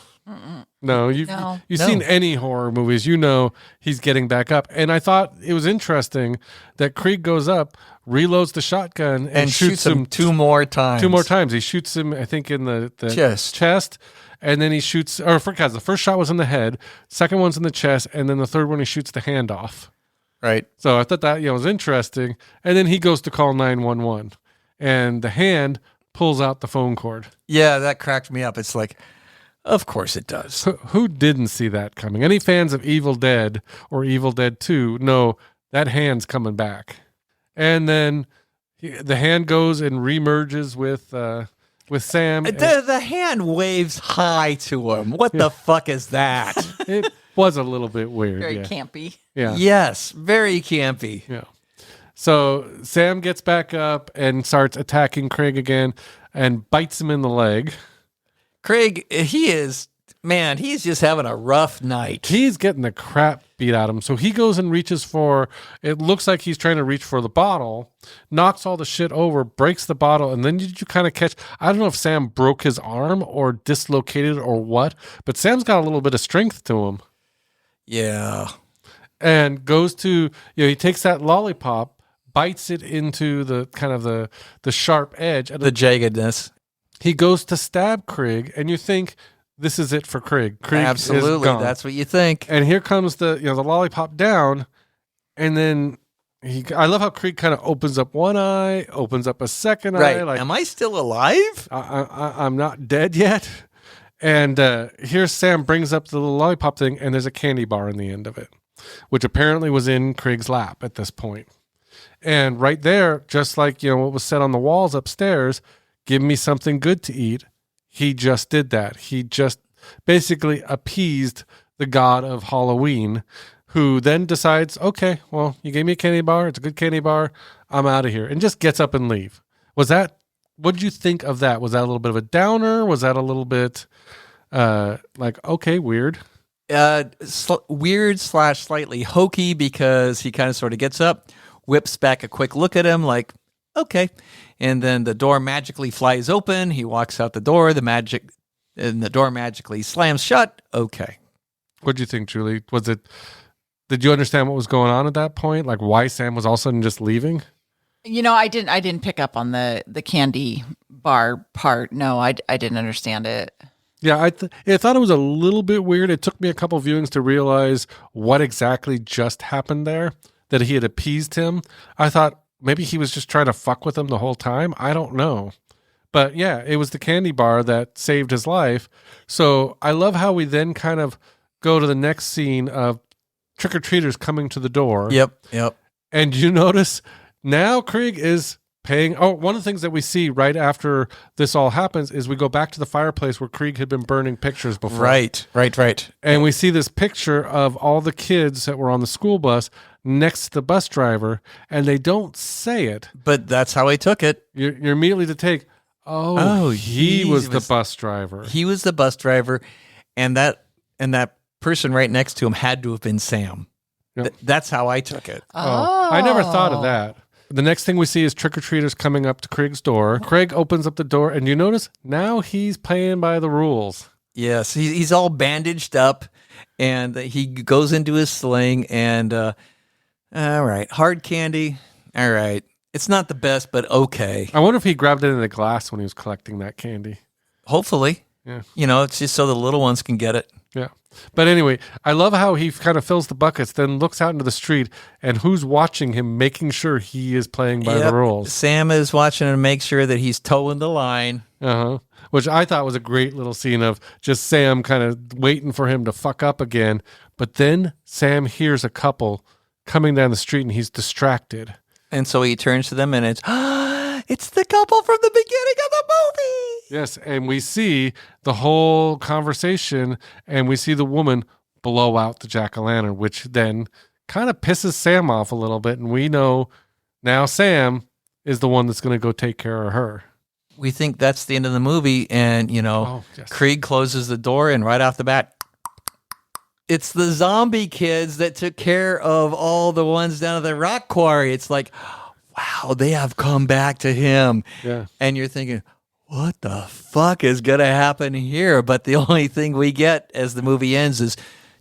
No, you've seen any horror movies, you know he's getting back up. And I thought it was interesting that Krieg goes up, reloads the shotgun, and shoots him two more times. Two more times. He shoots him, I think, in the chest. And then he shoots, the first shot was in the head, second one's in the chest, and then the third one he shoots the hand off. Right. So I thought that was interesting. And then he goes to call 911, and the hand pulls out the phone cord. Yeah, that cracked me up. It's like, of course it does. Who didn't see that coming? Any fans of Evil Dead or Evil Dead 2 know that hand's coming back. And then the hand goes and remerges with Sam. The hand waves hi to him. What the fuck is that? It was a little bit weird. Very campy. Yeah. Yes, very campy. Yeah. So Sam gets back up and starts attacking Krieg again and bites him in the leg. Krieg, he's just having a rough night. He's getting the crap beat out of him. So he goes and reaches for, it looks like he's trying to reach for the bottle, knocks all the shit over, breaks the bottle, and then you kind of catch, I don't know if Sam broke his arm or dislocated or what, but Sam's got a little bit of strength to him. Yeah. And goes to, he takes that lollipop, bites it into the kind of the sharp edge. The jaggedness. He goes to stab Krieg, and you think, this is it for Krieg. Krieg Absolutely, is gone. That's what you think. And here comes the lollipop down, and then I love how Krieg kind of opens up one eye, opens up a second eye. Like, am I still alive? I'm not dead yet. And here Sam brings up the little lollipop thing, and there's a candy bar in the end of it, which apparently was in Krieg's lap at this point. And right there, just like what was said on the walls upstairs, give me something good to eat. He just did that. He just basically appeased the god of Halloween, who then decides, okay, well, you gave me a candy bar. It's a good candy bar. I'm out of here. And just gets up and leave. What did you think of that? Was that a little bit of a downer? Was that a little bit okay, weird? Weird / slightly hokey, because he kind of sort of gets up, whips back a quick look at him like, okay. And then the door magically flies open. He walks out the door. And the door magically slams shut. Okay. What do you think, Julie? Did you understand what was going on at that point? Like why Sam was all of a sudden just leaving? I didn't pick up on the candy bar part. No, I didn't understand it. Yeah, I thought it was a little bit weird. It took me a couple viewings to realize what exactly just happened there, that he had appeased him. I thought, maybe he was just trying to fuck with him the whole time. I don't know. But yeah, it was the candy bar that saved his life. So I love how we then kind of go to the next scene of trick-or-treaters coming to the door. Yep. And you notice now Krieg is paying. Oh, one of the things that we see right after this all happens is we go back to the fireplace where Krieg had been burning pictures before. Right. And we see this picture of all the kids that were on the school bus next to the bus driver, and they don't say it. But that's how I took it. You're immediately to take, he was the bus driver. He was the bus driver, and that person right next to him had to have been Sam. Yep. That's how I took it. Oh, I never thought of that. The next thing we see is trick-or-treaters coming up to Krieg's door. Krieg opens up the door, and you notice now he's playing by the rules. Yes, he's all bandaged up, and he goes into his sling, and all right, hard candy. All right, it's not the best, but okay. I wonder if he grabbed it in a glass when he was collecting that candy. Hopefully. Yeah. It's just so the little ones can get it. Yeah. But anyway, I love how he kind of fills the buckets, then looks out into the street, and who's watching him, making sure he is playing by the rules. Sam is watching to make sure that he's towing the line. Which I thought was a great little scene of just Sam kind of waiting for him to fuck up again. But then Sam hears a couple coming down the street, and he's distracted. And so he turns to them, and it's the couple from the beginning of the movie. Yes, and we see the whole conversation, and we see the woman blow out the jack-o'-lantern, which then kind of pisses Sam off a little bit, and we know now Sam is the one that's going to go take care of her. We think that's the end of the movie, and, Krieg closes the door, and right off the bat, it's the zombie kids that took care of all the ones down at the rock quarry. It's like, wow, they have come back to him. Yeah. And you're thinking, what the fuck is going to happen here? But the only thing we get as the movie ends is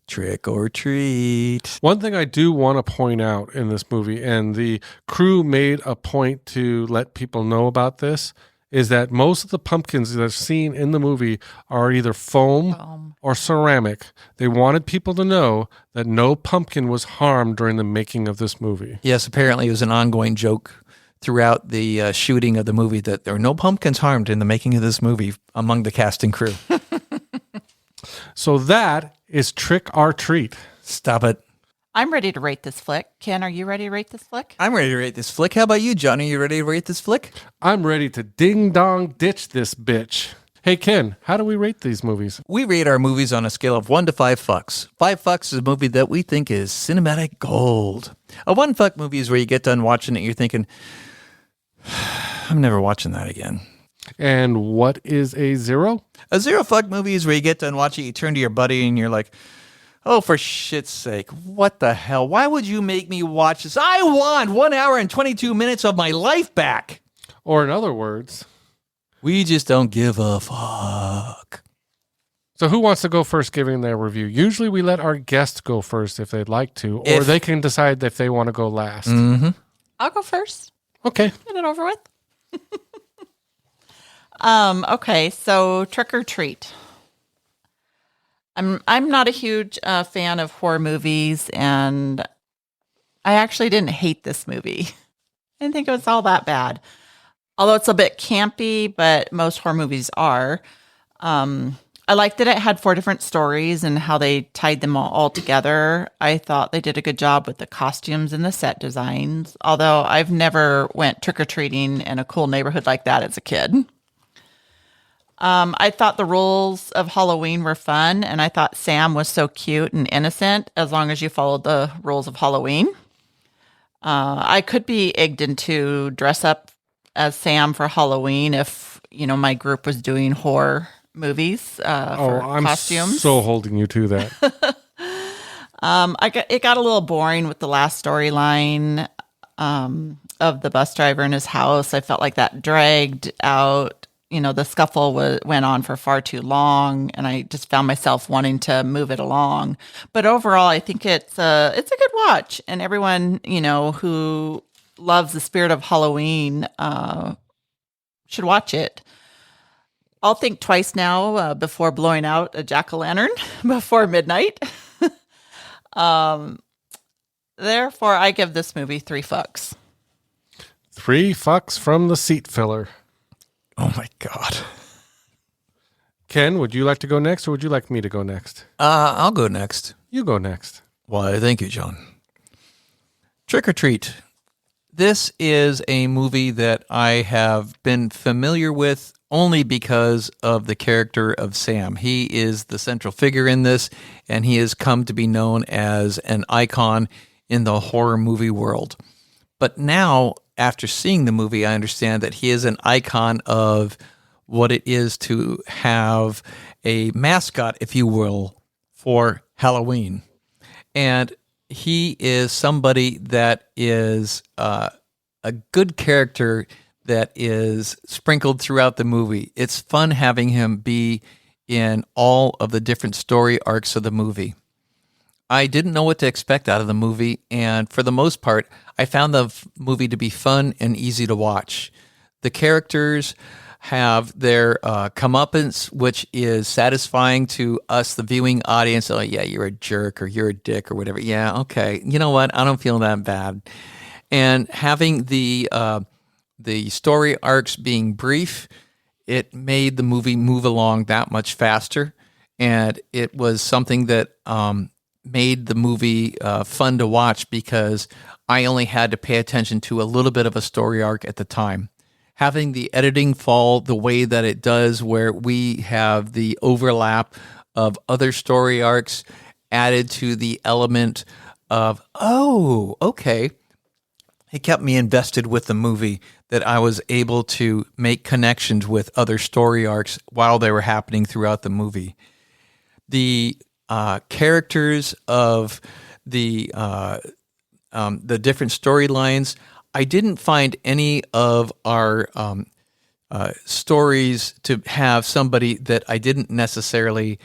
trick or treat. One thing I do want to point out in this movie, and the crew made a point to let people know about this, is that most of the pumpkins that are seen in the movie are either foam or ceramic. They wanted people to know that no pumpkin was harmed during the making of this movie. Yes, apparently it was an ongoing joke throughout the shooting of the movie that there were no pumpkins harmed in the making of this movie among the cast and crew. So that is Trick or Treat. Stop it. I'm ready to rate this flick. Ken, are you ready to rate this flick? I'm ready to rate this flick. How about you, John? Are you ready to rate this flick? I'm ready to ding-dong ditch this bitch. Hey, Ken, how do we rate these movies? We rate our movies on a scale of 1 to 5 fucks. 5 fucks is a movie that we think is cinematic gold. A 1 fuck movie is where you get done watching it and you're thinking, I'm never watching that again. And what is a 0? A 0 fuck movie is where you get done watching it, you turn to your buddy and you're like, oh, for shit's sake, what the hell? Why would you make me watch this? I want 1 hour and 22 minutes of my life back. Or in other words, we just don't give a fuck. So who wants to go first giving their review? Usually we let our guests go first if they'd like to, or they can decide if they want to go last. Mm-hmm. I'll go first. Okay. Get it over with. Okay, so Trick or Treat. I'm not a huge fan of horror movies, and I actually didn't hate this movie. I didn't think it was all that bad. Although it's a bit campy, but most horror movies are. I liked that it had 4 different stories and how they tied them all together. I thought they did a good job with the costumes and the set designs, although I've never went trick-or-treating in a cool neighborhood like that as a kid. I thought the rules of Halloween were fun, and I thought Sam was so cute and innocent as long as you followed the rules of Halloween. I could be egged into dress up as Sam for Halloween if, my group was doing horror movies for costumes. I'm so holding you to that. It got a little boring with the last storyline of the bus driver in his house. I felt like that dragged out. The scuffle went on for far too long, and I just found myself wanting to move it along. But overall, I think it's a good watch, and everyone who loves the spirit of Halloween should watch it. I'll think twice now before blowing out a jack-o'-lantern before midnight. Therefore, I give this movie 3 fucks. 3 fucks from the seat filler. Oh my God. Ken, would you like to go next, or would you like me to go next? I'll go next. You go next. Why, thank you, John. Trick or Treat. This is a movie that I have been familiar with only because of the character of Sam. He is the central figure in this, and he has come to be known as an icon in the horror movie world. But now, after seeing the movie, I understand that he is an icon of what it is to have a mascot, if you will, for Halloween. And he is somebody that is a good character that is sprinkled throughout the movie. It's fun having him be in all of the different story arcs of the movie. I didn't know what to expect out of the movie, and for the most part, I found the movie to be fun and easy to watch. The characters have their comeuppance, which is satisfying to us, the viewing audience. Like, yeah, you're a jerk or you're a dick or whatever. Yeah, okay. You know what? I don't feel that bad. And having the story arcs being brief, it made the movie move along that much faster. And it was something that made the movie fun to watch because I only had to pay attention to a little bit of a story arc at the time. Having the editing fall the way that it does, where we have the overlap of other story arcs added to the element of, oh, okay. It kept me invested with the movie, that I was able to make connections with other story arcs while they were happening throughout the movie. The characters of the different storylines, I didn't find any of our stories to have somebody that I didn't necessarily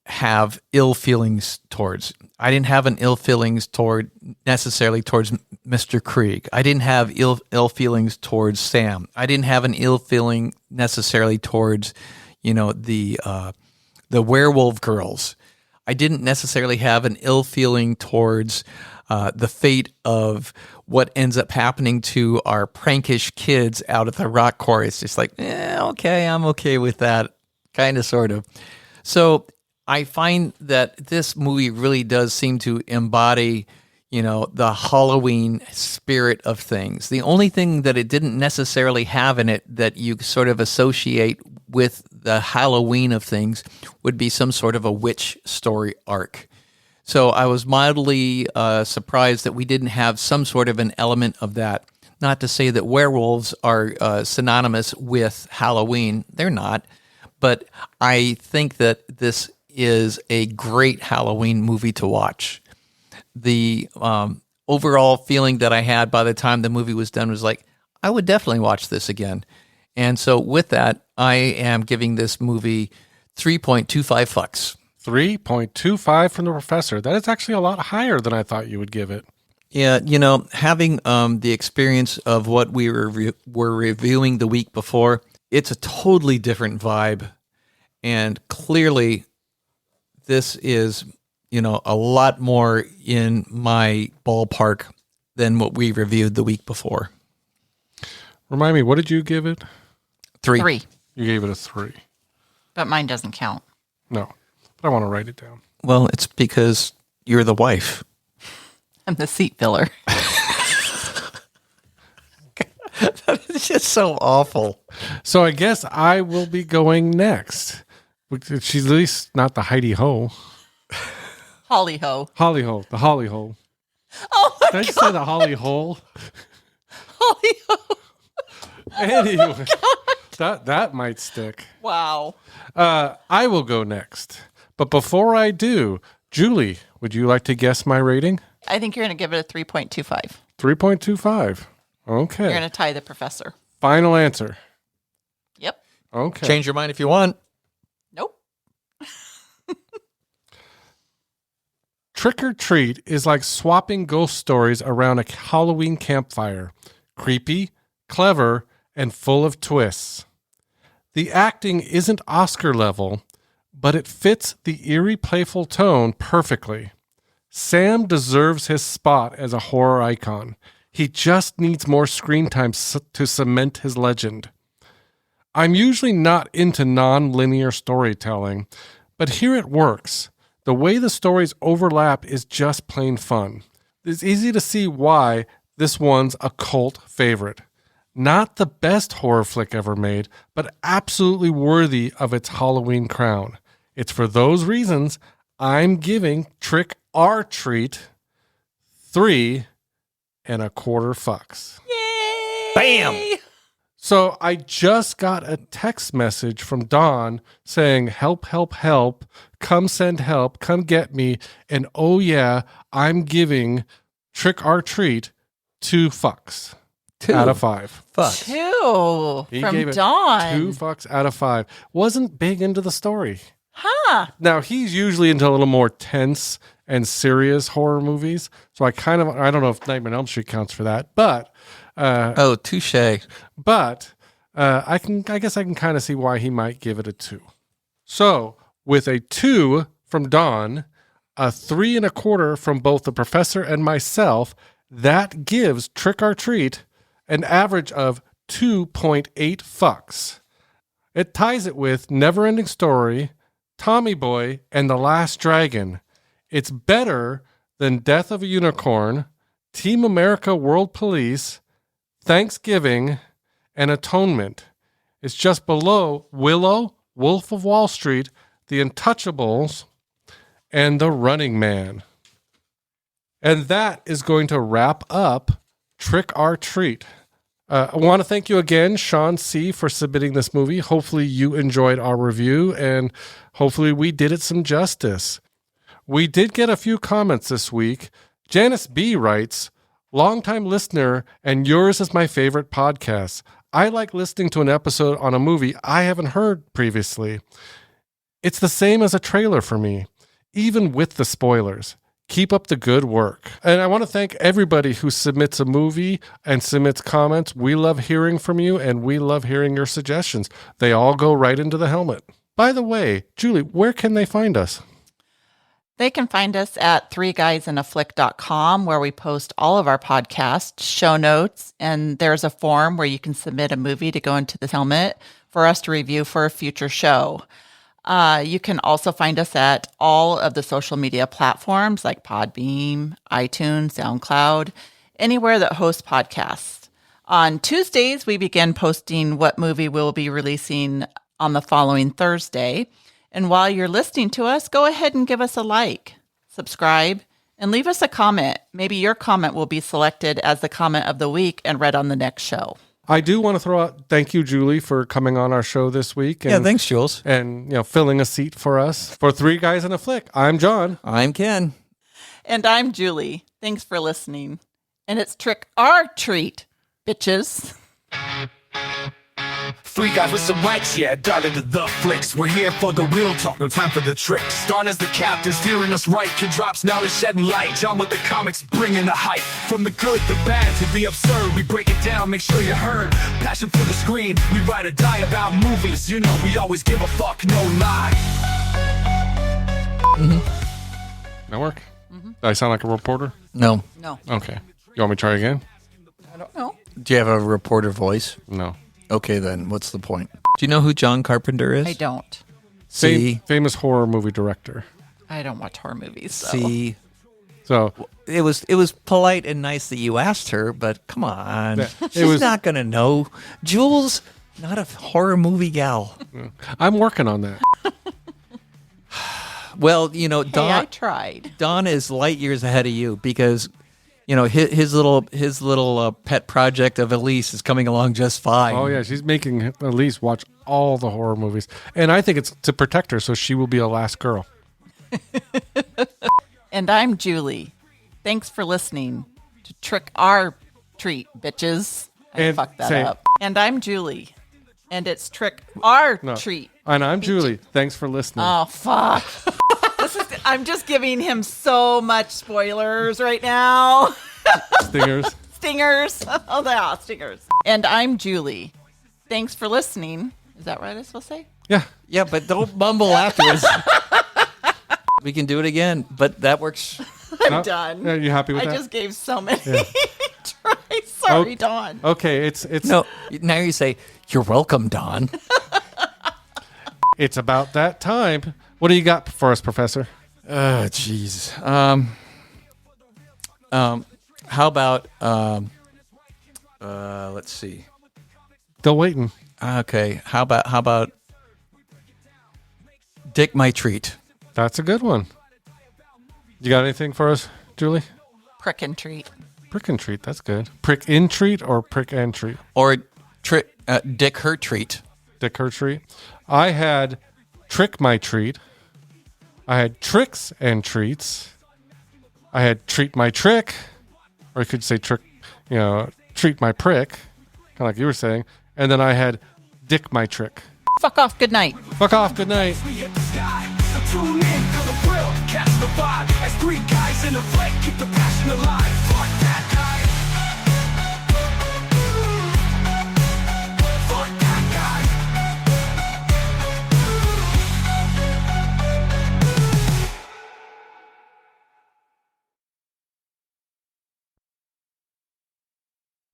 have ill feelings towards. I didn't have an ill feelings necessarily towards Mr. Krieg. I didn't have ill feelings towards Sam. I didn't have an ill feeling necessarily towards, the werewolf girls. I didn't necessarily have an ill feeling towards the fate of what ends up happening to our prankish kids out at the rock quarry. It's just like, okay, I'm okay with that, kind of, sort of. So I find that this movie really does seem to embody, the Halloween spirit of things. The only thing that it didn't necessarily have in it that you sort of associate with the Halloween of things would be some sort of a witch story arc. So I was mildly surprised that we didn't have some sort of an element of that. Not to say that werewolves are synonymous with Halloween. They're not. But I think that this is a great Halloween movie to watch. The overall feeling that I had by the time the movie was done was like, I would definitely watch this again. And so with that, I am giving this movie 3.25 fucks. 3.25 from the professor. That is actually a lot higher than I thought you would give it. Yeah, having the experience of what we were reviewing the week before, it's a totally different vibe. And clearly, this is, a lot more in my ballpark than what we reviewed the week before. Remind me, what did you give it? 3. 3. You gave it a 3. But mine doesn't count. No, but I want to write it down. Well, it's because you're the wife. I'm the seat filler. That is just so awful. So I guess I will be going next. She's at least not the Heidi Ho. Holly ho. Holly Ho. The Holly Ho. Oh my Did I just say the Holly Hole? Holly ho. Anyway, that might stick. Wow. I will go next. But before I do, Julie, would you like to guess my rating? I think you're going to give it a 3.25. 3.25. Okay. You're going to tie the professor. Final answer. Yep. Okay. Change your mind if you want. Nope. Trick or Treat is like swapping ghost stories around a Halloween campfire. Creepy, clever, and full of twists. The acting isn't Oscar level, but it fits the eerie, playful tone perfectly. Sam deserves his spot as a horror icon. He just needs more screen time to cement his legend. I'm usually not into non-linear storytelling, but here it works. The way the stories overlap is just plain fun. It's easy to see why this one's a cult favorite. Not the best horror flick ever made, but absolutely worthy of its Halloween crown. It's for those reasons I'm giving Trick or Treat 3.25 fucks. Yay! Bam! So I just got a text message from Dawn saying, help, help, help, come send help, come get me. And oh yeah, I'm giving Trick or Treat 2 fucks. 2 out of 5. Fucks. 2 He from gave it Dawn. 2 fucks out of 5. Wasn't big into the story. Huh. Now, he's usually into a little more tense and serious horror movies. So I don't know if Nightmare on Elm Street counts for that, but Oh, touche. But I guess I can kind of see why he might give it a 2. So with a 2 from Don, a 3 1/4 from both the professor and myself, that gives Trick or Treat an average of 2.8 fucks. It ties it with Neverending Story, Tommy Boy, and The Last Dragon. It's better than Death of a Unicorn, Team America World Police, Thanksgiving, and Atonement. It's just below Willow, Wolf of Wall Street, The Untouchables, and The Running Man. And that is going to wrap up Trick or Treat. I want to thank you again, Sean C., for submitting this movie. Hopefully you enjoyed our review, and hopefully we did it some justice. We did get a few comments this week. Janice B. writes, longtime listener, and yours is my favorite podcast. I like listening to an episode on a movie I haven't heard previously. It's the same as a trailer for me, even with the spoilers. Keep up the good work. And I want to thank everybody who submits a movie and submits comments. We love hearing from you, and we love hearing your suggestions. They all go right into the helmet. By the way, Julie, where can they find us? They can find us at 3guysinaflick.com, where we post all of our podcasts, show notes, and there's a form where you can submit a movie to go into the helmet for us to review for a future show. You can also find us at all of the social media platforms like Podbeam, iTunes, SoundCloud, anywhere that hosts podcasts. On Tuesdays, we begin posting what movie we'll be releasing on the following Thursday. And while you're listening to us, go ahead and give us a like, subscribe, and leave us a comment. Maybe your comment will be selected as the comment of the week and read on the next show. I do want to throw out thank you, Julie, for coming on our show this week. And, Yeah, thanks, Jules. And filling a seat for us. For 3 Guys in a Flick, I'm John. I'm Ken. And I'm Julie. Thanks for listening. And it's Trick or Treat, bitches. 3 guys with some rights, yeah, dive into the flicks. We're here for the real talk, no time for the tricks. Don as the captain, steering us right. Kid drops knowledge, shedding light. John with the comics, bringing the hype. From the good, the bad, to the absurd, we break it down, make sure you heard. Passion for the screen, we ride or die about movies. You know, we always give a fuck, no lie. That work? Did I sound like a reporter? No. No, Okay. You want me to try again? I don't know. Do you have a reporter voice? No. Okay, then. What's the point? Do you know who John Carpenter is? I don't. See? Famous horror movie director. I don't watch horror movies. So. See? So It was polite and nice that you asked her, but come on. Yeah, it She's was- not going to know. Jules, not a horror movie gal. I'm working on that. Well, Hey, Don, I tried. Don is light years ahead of you because, his little pet project of Elise is coming along just fine. Oh, yeah. She's making Elise watch all the horror movies. And I think it's to protect her, so she will be a last girl. And I'm Julie. Thanks for listening to Trick or Treat, bitches. I And fucked that say- up. And I'm Julie. And it's Trick or Treat. And I'm Julie. Thanks for listening. Oh, fuck. I'm just giving him so much spoilers right now. Stingers. Stingers. Oh, yeah, stingers. And I'm Julie. Thanks for listening. Is that right I'm supposed to say? Yeah. Yeah, but don't mumble afterwards. We can do it again, but that works. I'm done. Are you happy with I that? just gave so many tries. Sorry, Dawn. Okay, it's No, now you say, you're welcome, Don. it's about that time. What do you got for us, Professor? Jeez. How about, let's see. Still waiting. Okay, how about Dick My Treat? That's a good one. You got anything for us, Julie? Prick and treat. Prick and treat. That's good. Prick in treat or prick and treat? Or Dick Her Treat? Dick her treat. I had trick my treat. I had tricks and treats. I had treat my trick, or you could say trick, treat my prick, kind of like you were saying. And then I had dick my trick. Fuck off. Good night. Fuck off. Good night. We hit the sky, so tune in to the thrill, catch the vibe. As 3 guys in a flick, keep the passion alive. Fuck that.